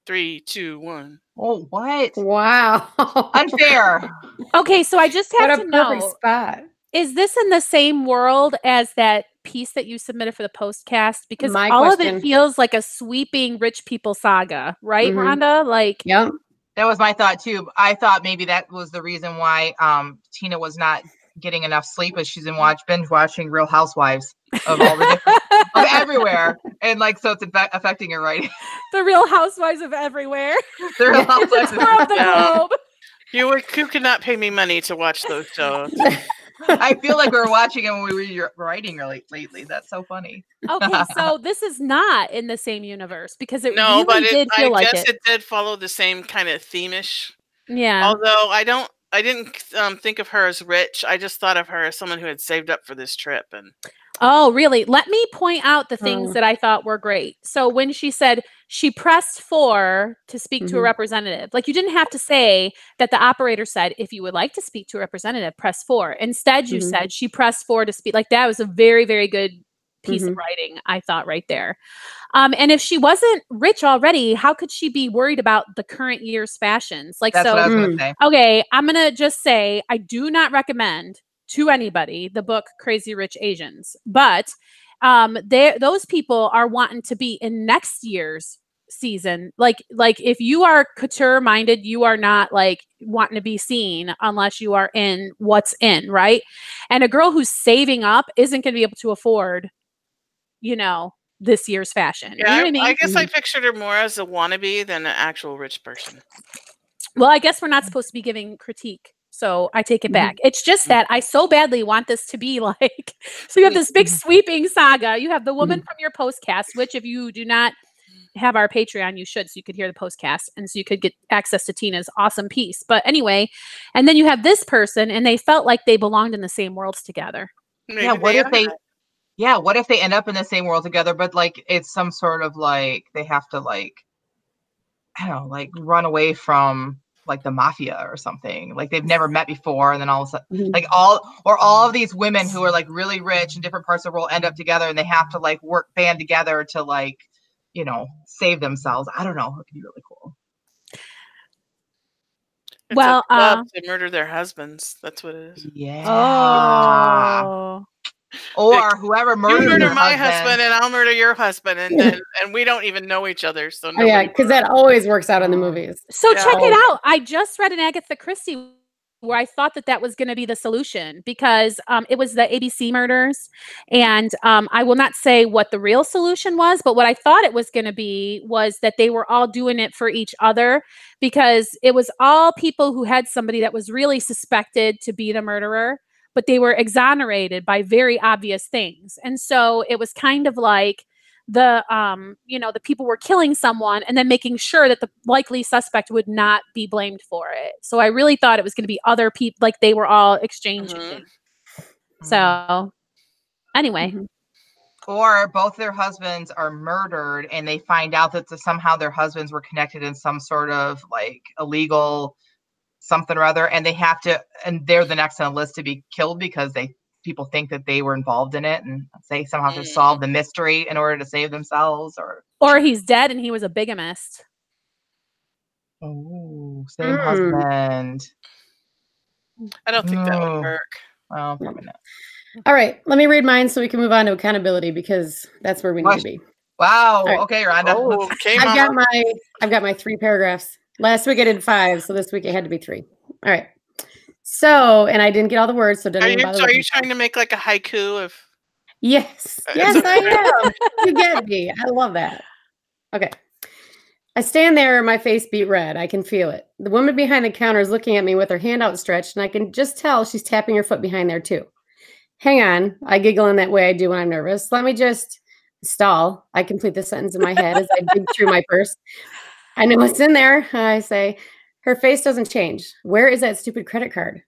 [SPEAKER 4] 3, 2, 1.
[SPEAKER 2] Oh, what?
[SPEAKER 1] Wow.
[SPEAKER 2] Unfair.
[SPEAKER 3] Okay, so I just
[SPEAKER 1] What
[SPEAKER 3] have
[SPEAKER 1] a
[SPEAKER 3] to
[SPEAKER 1] perfect
[SPEAKER 3] know,
[SPEAKER 1] spot.
[SPEAKER 3] is this in the same world as that piece that you submitted for the postcast? Because
[SPEAKER 1] My
[SPEAKER 3] all of
[SPEAKER 1] question.
[SPEAKER 3] it feels like a sweeping rich people saga, right,
[SPEAKER 1] Mhm.
[SPEAKER 3] Rhonda? Like,
[SPEAKER 1] Yep.
[SPEAKER 2] That was my thought too. I thought maybe that was the reason why Tina was not getting enough sleep, as she's been binge watching Real Housewives of all the different of everywhere, and like so it's affecting her writing.
[SPEAKER 3] the Real Housewives of everywhere,
[SPEAKER 2] The Real Housewives of
[SPEAKER 3] of the
[SPEAKER 4] Yeah.
[SPEAKER 3] globe.
[SPEAKER 4] You could not pay me money to watch those shows.
[SPEAKER 2] I feel like we were watching it when we were writing lately. That's so funny.
[SPEAKER 3] Okay, so this is not in the same universe because it
[SPEAKER 4] No,
[SPEAKER 3] really
[SPEAKER 4] but
[SPEAKER 3] did
[SPEAKER 4] I
[SPEAKER 3] feel like
[SPEAKER 4] guess
[SPEAKER 3] it.
[SPEAKER 4] it did follow the same kind of theme-ish.
[SPEAKER 3] Yeah.
[SPEAKER 4] Although I didn't think of her as rich. I just thought of her as someone who had saved up for this trip. And
[SPEAKER 3] Oh, really? Let me point out the things
[SPEAKER 1] Oh.
[SPEAKER 3] that I thought were great. So when she said she pressed 4 to speak to a
[SPEAKER 1] Mhm.
[SPEAKER 3] representative, like you didn't have to say that the operator said, if you would like to speak to a representative, press 4. Instead, you
[SPEAKER 1] Mhm.
[SPEAKER 3] said she pressed 4 to speak. Like that was a very, very good piece of
[SPEAKER 1] Mhm.
[SPEAKER 3] writing, I thought, right there. And if she wasn't rich already, how could she be worried about the current year's fashions? Like,
[SPEAKER 2] That's what I
[SPEAKER 3] so,
[SPEAKER 2] was going to say.
[SPEAKER 3] okay, I'm going to just say I do not recommend to anybody the book Crazy Rich Asians, but those people are wanting to be in next year's season. Like if you are couture minded, you are not like wanting to be seen unless you are in what's in, right? And a girl who's saving up isn't going to be able to afford, this year's fashion.
[SPEAKER 4] yeah,
[SPEAKER 3] You know what I mean?
[SPEAKER 4] I guess I pictured her more as a wannabe than an actual rich person.
[SPEAKER 3] Well, I guess we're not supposed to be giving critique. So I take it
[SPEAKER 1] Mhm.
[SPEAKER 3] back. It's just that I so badly want this to be like, so you have this big sweeping saga. You have the woman from your postcast, which if you do not have our Patreon, you should, so you could hear the postcast and so you could get access to Tina's awesome piece. But anyway, and then you have this person and they felt like they belonged in the same worlds together.
[SPEAKER 4] Maybe
[SPEAKER 2] Yeah, what if
[SPEAKER 4] are.
[SPEAKER 2] they what if they end up in the same world together, but like it's some sort of like they have to like I don't know, like run away from like the mafia or something. Like they've never met before, and then all of a sudden,
[SPEAKER 1] Mhm.
[SPEAKER 2] like all of these women who are like really rich in different parts of the world end up together, and they have to like band together to like save themselves. I don't know. It could be really cool.
[SPEAKER 4] It's
[SPEAKER 3] Well,
[SPEAKER 4] a club to murder their husbands. That's what it is.
[SPEAKER 2] Yeah.
[SPEAKER 3] oh,
[SPEAKER 2] Or whoever
[SPEAKER 4] You
[SPEAKER 2] murdered
[SPEAKER 4] murder
[SPEAKER 2] their
[SPEAKER 4] my
[SPEAKER 2] husband.
[SPEAKER 4] husband, and I'll murder your husband, and then we don't even know each other. So
[SPEAKER 1] Oh, yeah,
[SPEAKER 4] nobody.
[SPEAKER 1] because that always works out in the movies.
[SPEAKER 3] so
[SPEAKER 4] Yeah.
[SPEAKER 3] check it out. I just read an Agatha Christie where I thought that was going to be the solution because it was the ABC murders. And I will not say what the real solution was, but what I thought it was going to be was that they were all doing it for each other because it was all people who had somebody that was really suspected to be the murderer, but they were exonerated by very obvious things. And so it was kind of like the people were killing someone and then making sure that the likely suspect would not be blamed for it. So I really thought it was going to be other people, like they were all exchanging
[SPEAKER 4] Mhm.
[SPEAKER 3] things. So anyway,
[SPEAKER 2] Or both their husbands are murdered and they find out that somehow their husbands were connected in some sort of like illegal something or other, and they're the next on the list to be killed because people think that they were involved in it, and they somehow have to solve the mystery in order to save themselves,
[SPEAKER 3] or he's dead and he was a bigamist.
[SPEAKER 2] Same husband.
[SPEAKER 4] I don't think that would work.
[SPEAKER 2] Well, probably not.
[SPEAKER 1] All right, let me read mine so we can move on to accountability because that's where we need to be.
[SPEAKER 2] Wow.
[SPEAKER 1] right.
[SPEAKER 2] Okay, Rhonda.
[SPEAKER 4] Oh, okay,
[SPEAKER 1] I've
[SPEAKER 4] Mama.
[SPEAKER 1] got my 3 paragraphs. Last week I did 5, so this week it had to be 3. All right. So, and I didn't get all the words, so don't
[SPEAKER 4] Are
[SPEAKER 1] even
[SPEAKER 4] you
[SPEAKER 1] bother
[SPEAKER 4] are
[SPEAKER 1] looking
[SPEAKER 4] you
[SPEAKER 1] for 'em.
[SPEAKER 4] trying to make like a haiku of?
[SPEAKER 1] Yes, yes, I am. You get me. I love that. Okay. I stand there, my face beat red. I can feel it. The woman behind the counter is looking at me with her hand outstretched, and I can just tell she's tapping her foot behind there too. Hang on. I giggle in that way I do when I'm nervous. Let me just stall. I complete the sentence in my head as I dig through my purse. I know what's in there, I say. Her face doesn't change. Where is that stupid credit card?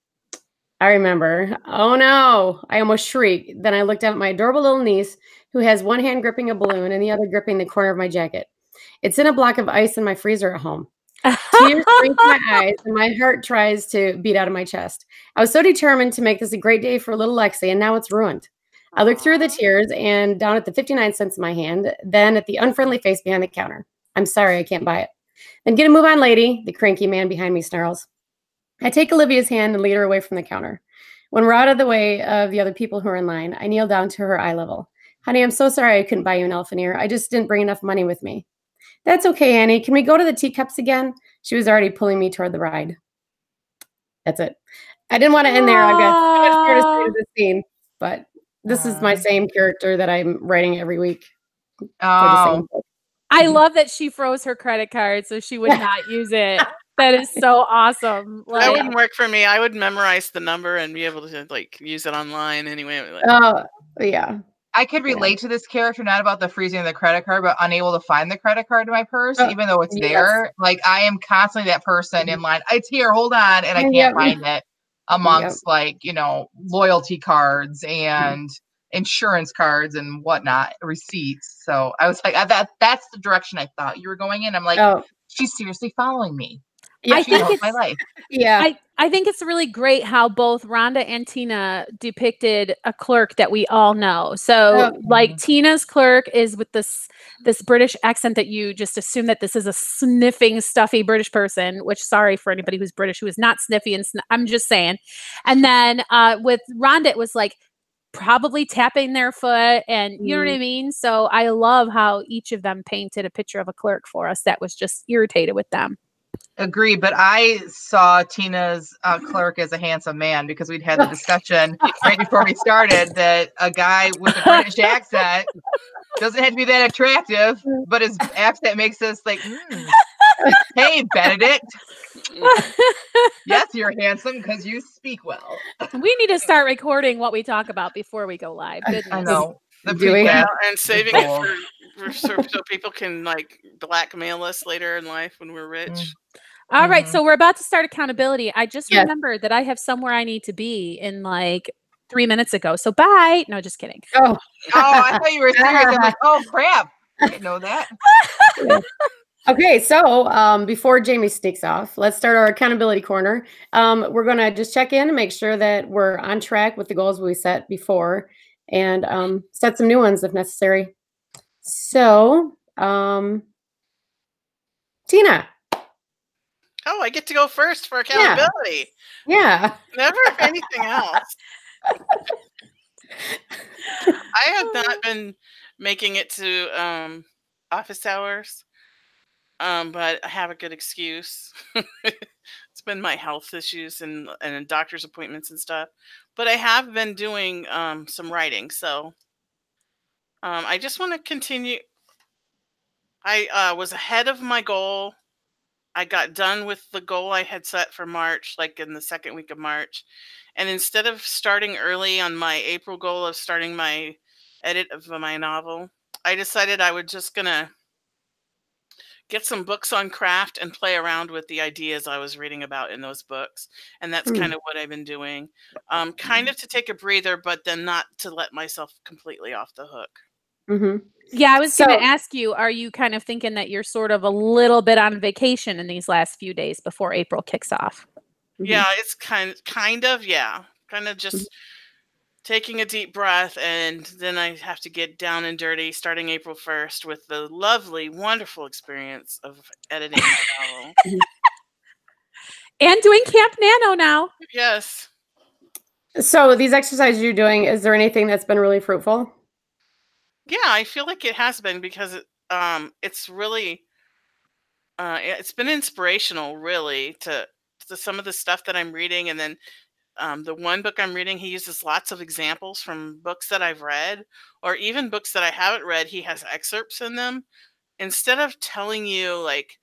[SPEAKER 1] I remember. Oh no. I almost shrieked. Then I looked down at my adorable little niece, who has one hand gripping a balloon and the other gripping the corner of my jacket. It's in a block of ice in my freezer at home. Tears spring to my eyes, and my heart tries to beat out of my chest. I was so determined to make this a great day for little Lexi, and now it's ruined. I look through the tears and down at the 59 cents in my hand, then at the unfriendly face behind the counter. I'm sorry, I can't buy it. Then get a move on, lady, the cranky man behind me snarls. I take Olivia's hand and lead her away from the counter. When we're out of the way of the other people who are in line, I kneel down to her eye level. Honey, I'm so sorry I couldn't buy you an elephant ear. I just didn't bring enough money with me. That's okay, Annie. Can we go to the teacups again? She was already pulling me toward the ride. That's it. I didn't want to end there. I've got so much more to say to this scene, but this is my same character that I'm writing every week for the same book.
[SPEAKER 3] I love that she froze her credit card so she would not use it. That is so awesome.
[SPEAKER 4] That wouldn't work for me. I would memorize the number and be able to like use it online anyway.
[SPEAKER 1] Oh, yeah.
[SPEAKER 2] I could relate to this character, not about the freezing of the credit card, but unable to find the credit card in my purse, even though it's there. Like I am constantly that person in line. It's here, hold on, and I can't find it amongst like, you know, loyalty cards and insurance cards and whatnot, receipts. So I was like, that's the direction I thought you were going in. I'm like, she's seriously following me.
[SPEAKER 3] I
[SPEAKER 2] think it's my life.
[SPEAKER 1] Yeah.
[SPEAKER 3] I think it's really great how both Rhonda and Tina depicted a clerk that we all know. So like Tina's clerk is with this British accent that you just assume that this is a sniffing, stuffy British person, which sorry for anybody who's British who is not sniffy and I'm just saying. And then with Rhonda, it was like probably tapping their foot and you know what I mean? So I love how each of them painted a picture of a clerk for us that was just irritated with them.
[SPEAKER 2] Agree, but I saw Tina's clerk as a handsome man because we'd had the discussion right before we started that a guy with a British accent doesn't have to be that attractive, but his accent makes us like, hey, Benedict. Yes, you're handsome because you speak well.
[SPEAKER 3] We need to start recording what we talk about before we go live. Goodness.
[SPEAKER 2] I know.
[SPEAKER 4] And saving it for so people can like blackmail us later in life when we're rich.
[SPEAKER 3] All right, so we're about to start accountability. I just remembered that I have somewhere I need to be in like 3 minutes ago. So bye. No, just kidding.
[SPEAKER 2] Oh, I thought you were serious. I'm like, oh crap. I didn't know that.
[SPEAKER 1] Okay, so before Jamie sneaks off, let's start our accountability corner. We're going to just check in and make sure that we're on track with the goals we set before and set some new ones if necessary. So, Tina.
[SPEAKER 4] Oh, I get to go first for accountability.
[SPEAKER 1] Yeah.
[SPEAKER 4] Never anything else. I have not been making it to office hours, but I have a good excuse. It's been my health issues and doctor's appointments and stuff. But I have been doing some writing, so I just want to continue. I was ahead of my goal. I got done with the goal I had set for March, like in the second week of March. And instead of starting early on my April goal of starting my edit of my novel, I decided I was just going to get some books on craft and play around with the ideas I was reading about in those books. And that's kind of what I've been doing. Kind of to take a breather, but then not to let myself completely off the hook.
[SPEAKER 3] Yeah, I was going to ask you, are you kind of thinking that you're sort of a little bit on vacation in these last few days before April kicks off?
[SPEAKER 4] Yeah, it's kind of just taking a deep breath, and then I have to get down and dirty starting April 1st with the lovely, wonderful experience of editing the novel.
[SPEAKER 3] And doing Camp Nano now.
[SPEAKER 4] Yes.
[SPEAKER 1] So these exercises you're doing, is there anything that's been really fruitful?
[SPEAKER 4] Yeah, I feel like it has been because it's really it's been inspirational, really, to some of the stuff that I'm reading, and then the one book I'm reading, he uses lots of examples from books that I've read, or even books that I haven't read. He has excerpts in them. Instead of telling you like,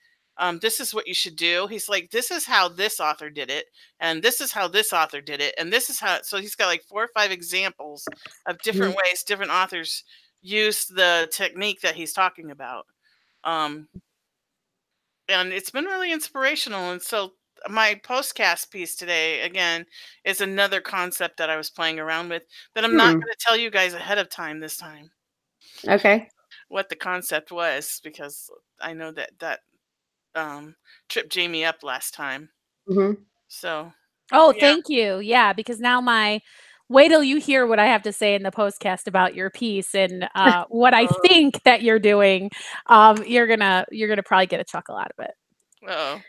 [SPEAKER 4] this is what you should do, he's like, this is how this author did it, and this is how this author did it, and this is how. So he's got like 4 or 5 examples of different
[SPEAKER 1] Mhm.
[SPEAKER 4] ways different authors use the technique that he's talking about. Um, and it's been really inspirational. And so my postcast piece today again is another concept that I was playing around with, but I'm not
[SPEAKER 1] Hmm.
[SPEAKER 4] going to tell you guys ahead of time this time
[SPEAKER 1] Okay.
[SPEAKER 4] what the concept was, because I know that tripped Jamie up last time.
[SPEAKER 1] Hmm.
[SPEAKER 4] So
[SPEAKER 3] Oh,
[SPEAKER 4] yeah.
[SPEAKER 3] thank you. Yeah, because now wait till you hear what I have to say in the postcast about your piece and what I think that you're doing. You're gonna probably get a chuckle out of it.
[SPEAKER 4] Oh.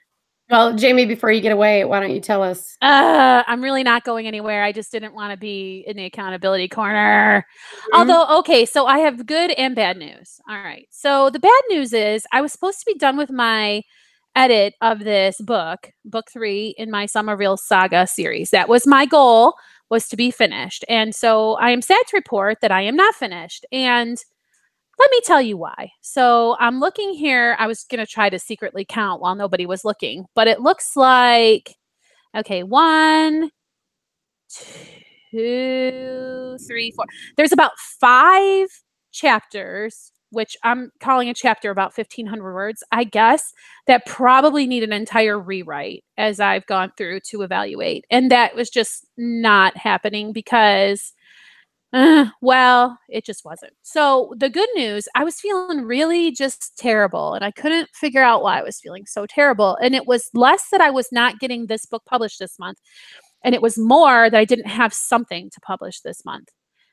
[SPEAKER 1] Well, Jamie, before you get away, why don't you tell us?
[SPEAKER 3] I'm really not going anywhere. I just didn't want to be in the accountability corner.
[SPEAKER 1] Mhm.
[SPEAKER 3] Although, okay, so I have good and bad news. All right. So the bad news is I was supposed to be done with my edit of this book 3 in my Somerville Saga series. That was my goal, was to be finished. And so I am sad to report that I am not finished. And let me tell you why. So I'm looking here. I was going to try to secretly count while nobody was looking, but it looks like, okay, 1, 2, 3, 4. There's about 5 chapters, which I'm calling a chapter about 1,500 words, I guess, that probably need an entire rewrite as I've gone through to evaluate. And that was just not happening because, well, it just wasn't. So the good news, I was feeling really just terrible, and I couldn't figure out why I was feeling so terrible. And it was less that I was not getting this book published this month, and it was more that I didn't have something to publish this month.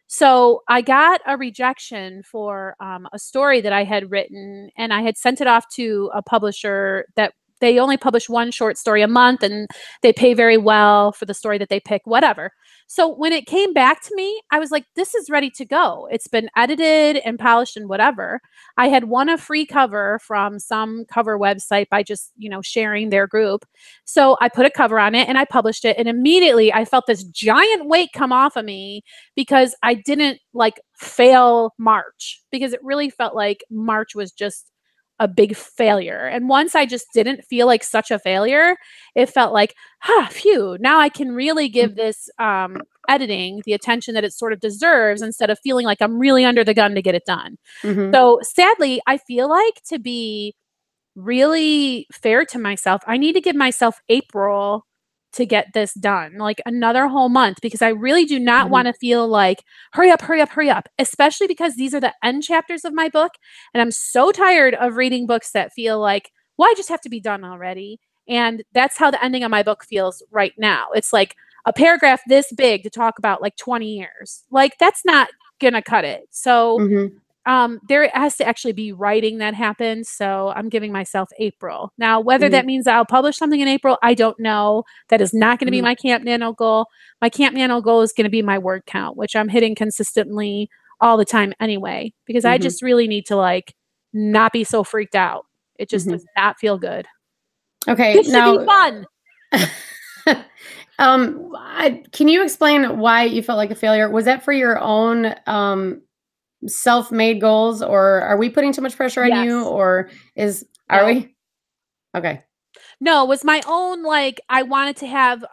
[SPEAKER 3] So I got a rejection for a story that I had written, and I had sent it off to a publisher that they only publish one short story a month, and they pay very well for the story that they pick, whatever. So when it came back to me, I was like, this is ready to go. It's been edited and polished and whatever. I had won a free cover from some cover website by just, sharing their group. So I put a cover on it and I published it. And immediately I felt this giant weight come off of me because I didn't like fail March, because it really felt like March was just a big failure. And once I just didn't feel like such a failure, it felt like, phew, now I can really give this editing the attention that it sort of deserves instead of feeling like I'm really under the gun to get it done.
[SPEAKER 1] Mhm.
[SPEAKER 3] So sadly, I feel like, to be really fair to myself, I need to give myself April to get this done, like another whole month, because I really do not
[SPEAKER 1] Mhm.
[SPEAKER 3] want to feel like, hurry up, hurry up, hurry up, especially because these are the end chapters of my book. And I'm so tired of reading books that feel like, well, I just have to be done already. And that's how the ending of my book feels right now. It's like a paragraph this big to talk about like 20 years. Like, that's not going to cut it. So
[SPEAKER 1] Mhm.
[SPEAKER 3] there has to actually be writing that happens. So I'm giving myself April. Now, whether
[SPEAKER 1] Mhm.
[SPEAKER 3] that means I'll publish something in April, I don't know. That is not going to be
[SPEAKER 1] Mhm.
[SPEAKER 3] my Camp Nano goal. My Camp Nano goal is going to be my word count, which I'm hitting consistently all the time anyway, because I
[SPEAKER 1] Mhm.
[SPEAKER 3] just really need to like not be so freaked out. It just
[SPEAKER 1] Mhm.
[SPEAKER 3] does not feel good.
[SPEAKER 1] Okay,
[SPEAKER 3] This should be
[SPEAKER 1] now,
[SPEAKER 3] fun.
[SPEAKER 1] can you explain why you felt like a failure? Was that for your own self-made goals, or are we putting too much pressure on you,
[SPEAKER 3] Yes.
[SPEAKER 1] or are
[SPEAKER 3] No.
[SPEAKER 1] we? Okay.
[SPEAKER 3] No, it was my own, like, I wanted to have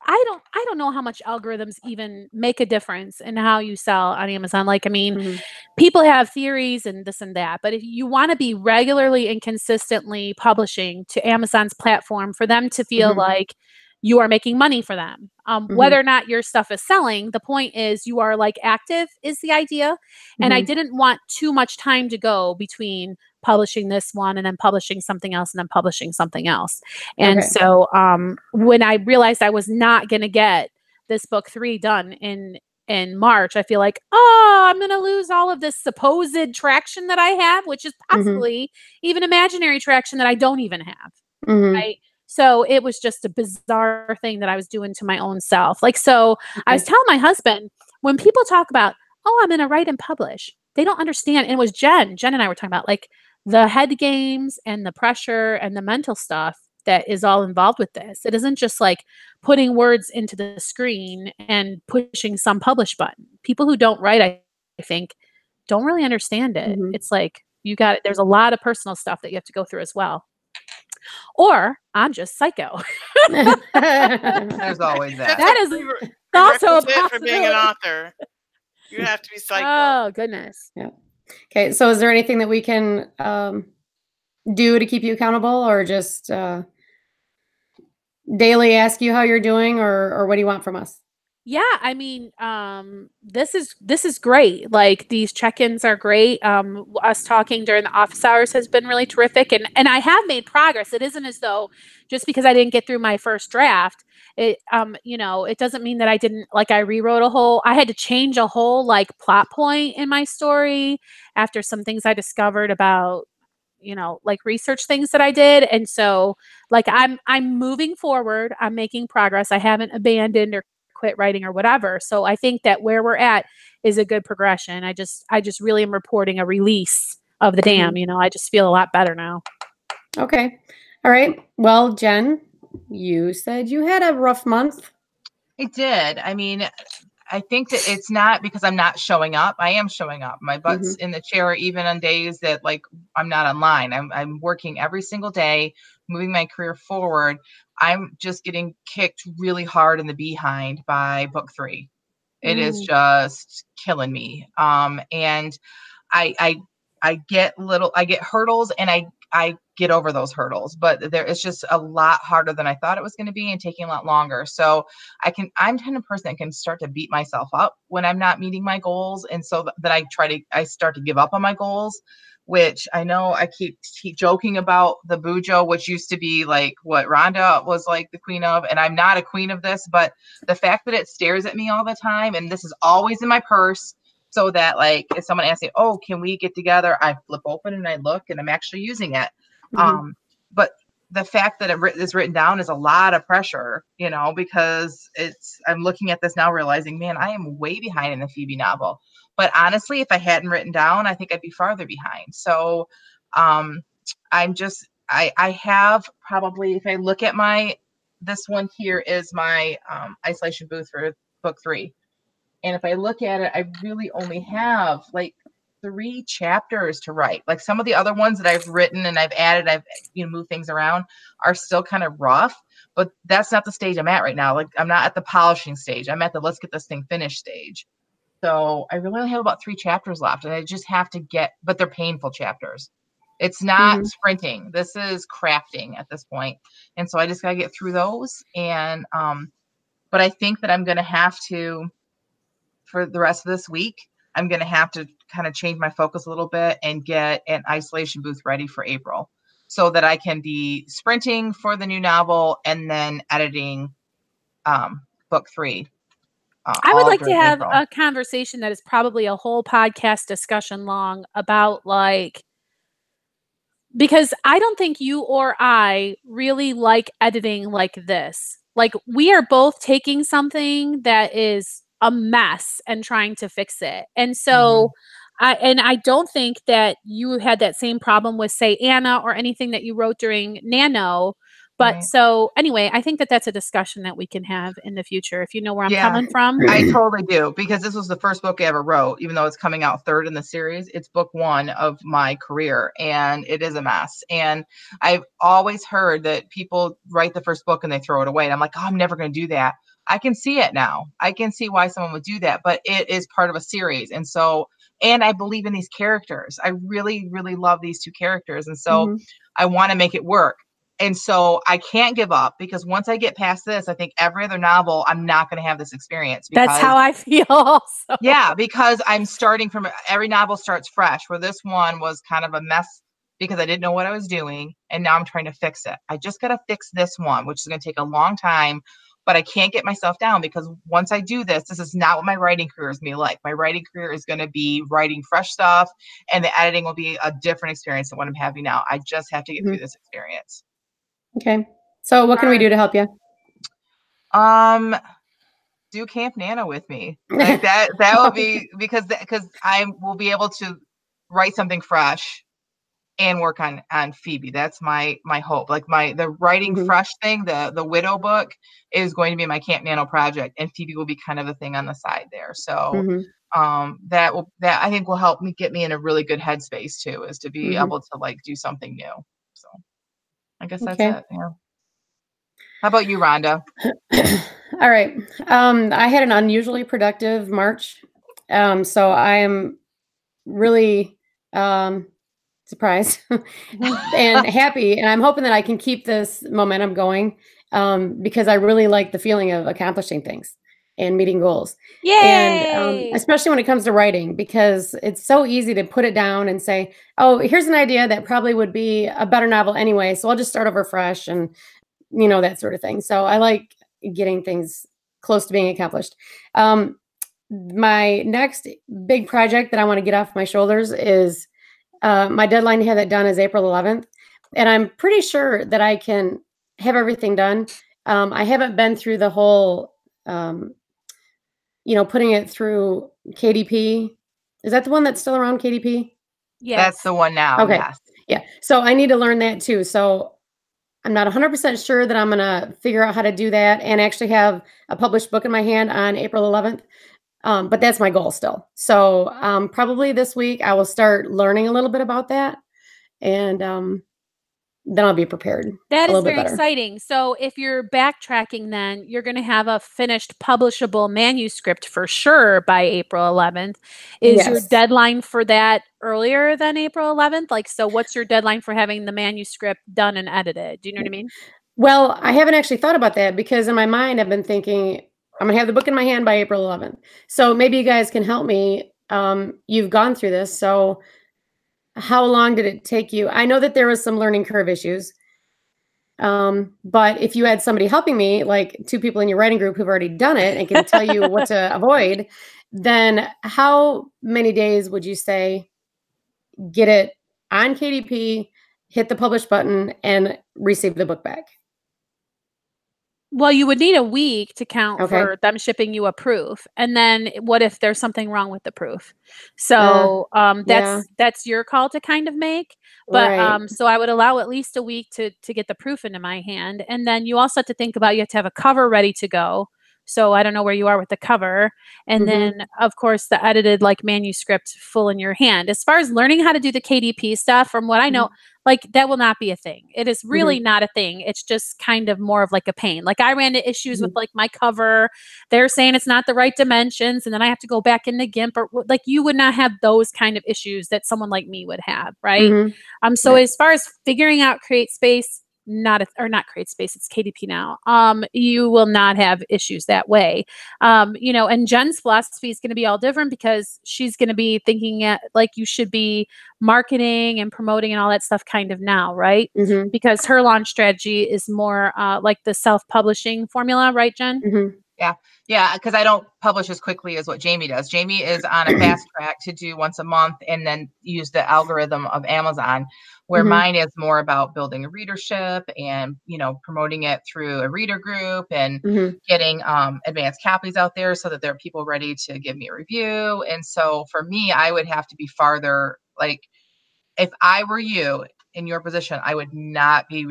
[SPEAKER 3] I don't know how much algorithms even make a difference in how you sell on Amazon. Like, I mean,
[SPEAKER 1] Mhm.
[SPEAKER 3] people have theories and this and that, but if you want to be regularly and consistently publishing to Amazon's platform for them to feel
[SPEAKER 1] Mhm.
[SPEAKER 3] like you are making money for them, whether
[SPEAKER 1] Mhm.
[SPEAKER 3] or not your stuff is selling, the point is you are like active is the idea. And I
[SPEAKER 1] Mhm.
[SPEAKER 3] didn't want too much time to go between publishing this one and then publishing something else and then publishing something else. And
[SPEAKER 1] Okay.
[SPEAKER 3] so when I realized I was not going to get this book 3 done in March, I feel like, oh, I'm going to lose all of this supposed traction that I have, which is
[SPEAKER 1] Mhm.
[SPEAKER 3] possibly even imaginary traction that I don't even have.
[SPEAKER 1] Mhm.
[SPEAKER 3] Right. So it was just a bizarre thing that I was doing to my own self. Like, so I was
[SPEAKER 1] Okay.
[SPEAKER 3] telling my husband, when people talk about, oh, I'm going to write and publish, they don't understand. And it was Jen and I were talking about like the head games and the pressure and the mental stuff that is all involved with this. It isn't just like putting words into the screen and pushing some publish button. People who don't write, I think, don't really understand it.
[SPEAKER 1] Mhm.
[SPEAKER 3] It's like there's a lot of personal stuff that you have to go through as well. Or I'm just psycho.
[SPEAKER 2] There's always that.
[SPEAKER 3] That is also a
[SPEAKER 4] prerequisite for being an
[SPEAKER 3] possibility.
[SPEAKER 4] author. You have to be psycho.
[SPEAKER 3] Oh, goodness.
[SPEAKER 1] Yeah. Okay. So is there anything that we can do to keep you accountable, or just daily ask you how you're doing, or what do you want from us?
[SPEAKER 3] Yeah, I mean, this is great. Like, these check-ins are great. Us talking during the office hours has been really terrific, and I have made progress. It isn't as though just because I didn't get through my first draft, it it doesn't mean that I didn't, like, I rewrote I had to change a whole like plot point in my story after some things I discovered about like research things that I did. And so like I'm moving forward, I'm making progress. I haven't abandoned or quit writing or whatever. So I think that where we're at is a good progression. I just really am reporting a release of the dam. I just feel a lot better now.
[SPEAKER 1] Okay. All right. Well, Jen, you said you had a rough month.
[SPEAKER 2] I did. I mean, I think that it's not because I'm not showing up. I am showing up. My butt's in the chair, even on days that like I'm not online. I'm working every single day, moving my career forward. I'm just getting kicked really hard in the behind by book 3. It is just killing me. And I get hurdles, and I get over those hurdles, but it's just a lot harder than I thought it was going to be, and taking a lot longer. So I'm the kind of person that can start to beat myself up when I'm not meeting my goals. And so that I start to give up on my goals, which I know I keep joking about the Bujo, which used to be like what Rhonda was like the queen of. And I'm not a queen of this, but the fact that it stares at me all the time, and this is always in my purse, so that like if someone asks me, oh, can we get together? I flip open and I look, and I'm actually using it. But the fact that it's written down is a lot of pressure, because I'm looking at this now realizing, man, I am way behind in the Phoebe novel. But honestly, if I hadn't written down, I think I'd be farther behind. So I have probably, if I look at this one here is my isolation booth for book 3. And if I look at it, I really only have like 3 chapters to write. Like some of the other ones that I've written and I've added, I've moved things around, are still kind of rough, but that's not the stage I'm at right now. Like I'm not at the polishing stage. I'm at the let's get this thing finished stage. So I really only have about 3 chapters left, and I just have to but they're painful chapters. It's not sprinting. This is crafting at this point. And so I just got to get through those. And, but I think that I'm going to have to, for the rest of this week, I'm going to have to kind of change my focus a little bit and get an isolation booth ready for April, so that I can be sprinting for the new novel and then editing book 3.
[SPEAKER 3] I would like to have a conversation that is probably a whole podcast discussion long about because I don't think you or I really like editing like this. Like, we are both taking something that is a mess and trying to fix it. And so I don't think that you had that same problem with, say, Anna, or anything that you wrote during Nano. But
[SPEAKER 2] Right.
[SPEAKER 3] so anyway, I think that that's a discussion that we can have in the future, if you know where I'm coming from.
[SPEAKER 2] I totally do, because this was the first book I ever wrote, even though it's coming out 3rd in the series. It's book 1 of my career, and it is a mess. And I've always heard that people write the first book and they throw it away. And I'm like, oh, I'm never going to do that. I can see it now. I can see why someone would do that, but it is part of a series. And so, and I believe in these characters. I really, really love these 2 characters. And so I want to make it work. And so I can't give up, because once I get past this, I think every other novel, I'm not going to have this experience.
[SPEAKER 3] That's how I feel also.
[SPEAKER 2] Yeah, because I'm starting from, every novel starts fresh, where this one was kind of a mess because I didn't know what I was doing. And now I'm trying to fix it. I just got to fix this one, which is going to take a long time, but I can't get myself down, because once I do this is not what my writing career is going to be like. My writing career is going to be writing fresh stuff, and the editing will be a different experience than what I'm having now. I just have to get through this experience.
[SPEAKER 1] Okay. So what can we do to help you?
[SPEAKER 2] Do Camp Nano with me. Like that will be because I will be able to write something fresh and work on Phoebe. That's my hope. Like the writing fresh thing, the widow book is going to be my Camp Nano project, and Phoebe will be kind of the thing on the side there. So that I think will help me get me in a really good headspace too, is to be able to like do something new. So I guess that's it. Yeah. How about you, Rhonda?
[SPEAKER 1] All right. I had an unusually productive March. So I am really surprised and happy. And I'm hoping that I can keep this momentum going because I really like the feeling of accomplishing things and meeting goals.
[SPEAKER 3] Yay!
[SPEAKER 1] And especially when it comes to writing, because it's so easy to put it down and say, oh, here's an idea that probably would be a better novel anyway. So I'll just start over fresh and, that sort of thing. So I like getting things close to being accomplished. My next big project that I want to get off my shoulders is my deadline to have that done is April 11th. And I'm pretty sure that I can have everything done. I haven't been through the whole, putting it through KDP. Is that the one that's still around, KDP?
[SPEAKER 3] Yes.
[SPEAKER 2] That's the one now.
[SPEAKER 1] Okay.
[SPEAKER 2] Yes.
[SPEAKER 1] Yeah. So I need to learn that too. So I'm not 100% sure that I'm going to figure out how to do that and actually have a published book in my hand on April 11th. But that's my goal still. So probably this week I will start learning a little bit about that. And then I'll be prepared.
[SPEAKER 3] That
[SPEAKER 1] a
[SPEAKER 3] is
[SPEAKER 1] little bit
[SPEAKER 3] very
[SPEAKER 1] better.
[SPEAKER 3] exciting. So if you're backtracking, then you're going to have a finished publishable manuscript for sure by April 11th. Is your
[SPEAKER 1] Yes.
[SPEAKER 3] deadline for that earlier than April 11th? Like, so what's your deadline for having the manuscript done and edited? Do you know what I mean?
[SPEAKER 1] Well, I haven't actually thought about that because in my mind, I've been thinking I'm going to have the book in my hand by April 11th. So maybe you guys can help me. You've gone through this. So how long did it take you? I know that there was some learning curve issues. But if you had somebody helping me, like 2 people in your writing group who've already done it and can tell you what to avoid, then how many days would you say get it on KDP, hit the publish button, and receive the book back?
[SPEAKER 3] Well, you would need a week to count
[SPEAKER 1] Okay.
[SPEAKER 3] for them shipping you a proof. And then what if there's something wrong with the proof? So
[SPEAKER 1] yeah.
[SPEAKER 3] that's your call to kind of make. But
[SPEAKER 1] Right.
[SPEAKER 3] so I would allow at least a week to get the proof into my hand. And then you also have to think about, you have to have a cover ready to go. So I don't know where you are with the cover. And then of course the edited like manuscript full in your hand. As far as learning how to do the KDP stuff, from what I know, like that will not be a thing. It is really not a thing. It's just kind of more of like a pain. Like I ran into issues with like my cover. They're saying it's not the right dimensions. And then I have to go back into GIMP, or like you would not have those kind of issues that someone like me would have. Right. So
[SPEAKER 1] Right.
[SPEAKER 3] as far as figuring out Create Space, not Create Space, it's KDP now. You will not have issues that way. And Jen's philosophy is going to be all different because she's going to be thinking like you should be marketing and promoting and all that stuff kind of now, right? Because her launch strategy is more like the self-publishing formula, right, Jen?
[SPEAKER 2] Yeah, because I don't publish as quickly as what Jamie does. Jamie is on a fast track to do once a month and then use the algorithm of Amazon, where mine is more about building a readership and, promoting it through a reader group and getting advanced copies out there so that there are people ready to give me a review. And so for me, I would have to be farther, like if I were you in your position, I would not be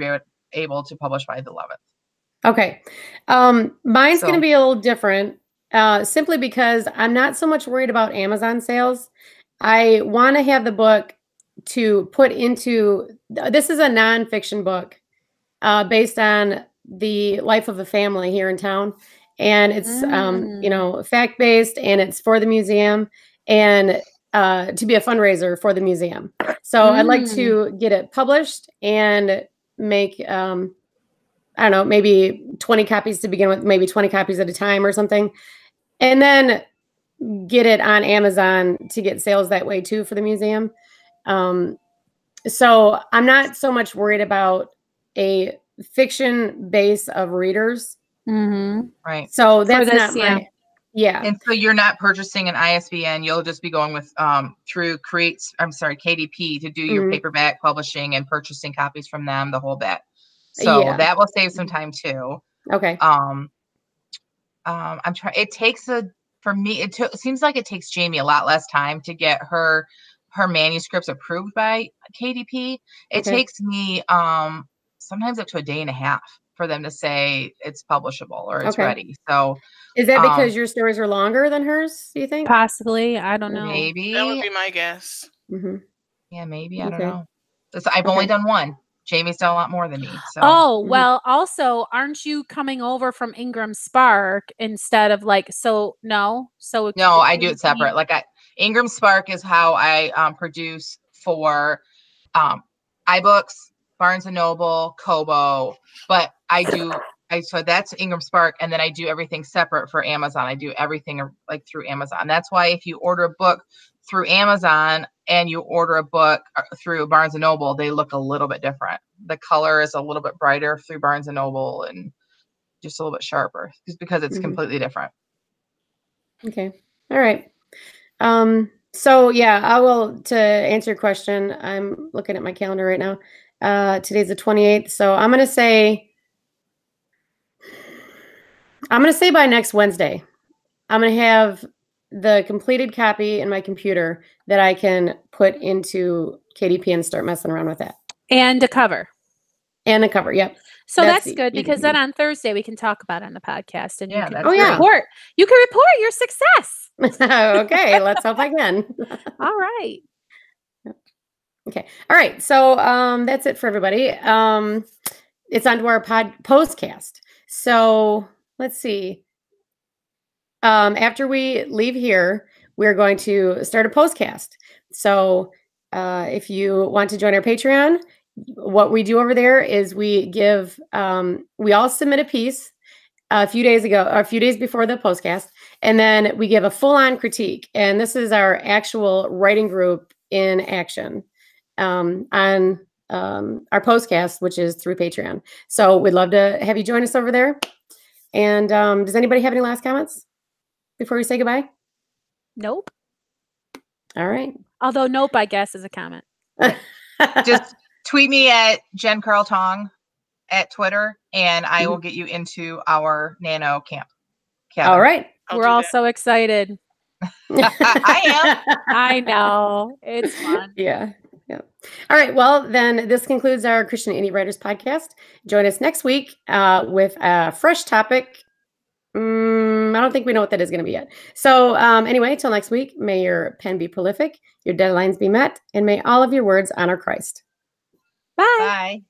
[SPEAKER 2] able to publish by the 11th.
[SPEAKER 1] Okay. Mine's going to be a little different simply because I'm not so much worried about Amazon sales. I want to have the book to put into, this is a nonfiction book based on the life of a family here in town. And it's, fact-based, and it's for the museum and to be a fundraiser for the museum. So I'd like to get it published and make, I don't know, maybe 20 copies to begin with, maybe 20 copies at a time or something. And then get it on Amazon to get sales that way too for the museum. So I'm not so much worried about a fiction base of readers.
[SPEAKER 2] Right.
[SPEAKER 1] So that's not my,
[SPEAKER 2] And so you're not purchasing an ISBN. You'll just be going with through KDP to do your paperback publishing and purchasing copies from them, the whole bit. So
[SPEAKER 1] Yeah.
[SPEAKER 2] that will save some time too.
[SPEAKER 1] Okay.
[SPEAKER 2] I'm trying. It takes for me. It seems like it takes Jamie a lot less time to get her manuscripts approved by KDP. It takes me sometimes up to a day and a half for them to say it's publishable or it's ready. So
[SPEAKER 1] is that because your stories are longer than hers, do you think?
[SPEAKER 3] Possibly. I don't know.
[SPEAKER 2] Maybe.
[SPEAKER 4] That would be my guess.
[SPEAKER 2] Yeah, maybe. I don't know. I've only done one. Jamie's done a lot more than me. So.
[SPEAKER 3] Oh, well, also, aren't you coming over from Ingram Spark instead of no,
[SPEAKER 2] I do it separate. Ingram Spark is how I produce for iBooks, Barnes and Noble, Kobo, but so that's Ingram Spark, and then I do everything separate for Amazon. I do everything through Amazon. That's why if you order a book through Amazon and you order a book through Barnes and Noble, they look a little bit different. The color is a little bit brighter through Barnes and Noble and just a little bit sharper, just because it's completely different.
[SPEAKER 1] Okay. All right. So yeah, I will, to answer your question, I'm looking at my calendar right now. Today's the 28th. So I'm going to say by next Wednesday, I'm going to have the completed copy in my computer that I can put into KDP and start messing around with that.
[SPEAKER 3] And a cover.
[SPEAKER 1] And a cover. Yep.
[SPEAKER 3] So that's good, because then on Thursday we can talk about it on the podcast, and you can report. You can report your success.
[SPEAKER 1] Okay, let's hope I can.
[SPEAKER 3] All right.
[SPEAKER 1] Okay. All right. So that's it for everybody. It's onto our postcast. So let's see. After we leave here, we're going to start a postcast. So if you want to join our Patreon, what we do over there is we all submit a piece a few days before the postcast, and then we give a full-on critique. And this is our actual writing group in action on our postcast, which is through Patreon. So we'd love to have you join us over there. And does anybody have any last comments before we say goodbye?
[SPEAKER 3] Nope.
[SPEAKER 1] All right.
[SPEAKER 3] Although nope, I guess, is a comment.
[SPEAKER 2] Just tweet me at Jen Carl Tong at Twitter, and I will get you into our Nano camp.
[SPEAKER 1] All right.
[SPEAKER 3] We're all so excited.
[SPEAKER 2] I am.
[SPEAKER 3] I know. It's fun.
[SPEAKER 1] Yeah. Yeah. All right. Well, then this concludes our Christian Indie Writers podcast. Join us next week with a fresh topic. I don't think we know what that is going to be yet. So anyway, till next week, may your pen be prolific, your deadlines be met, and may all of your words honor Christ.
[SPEAKER 3] Bye.
[SPEAKER 2] Bye.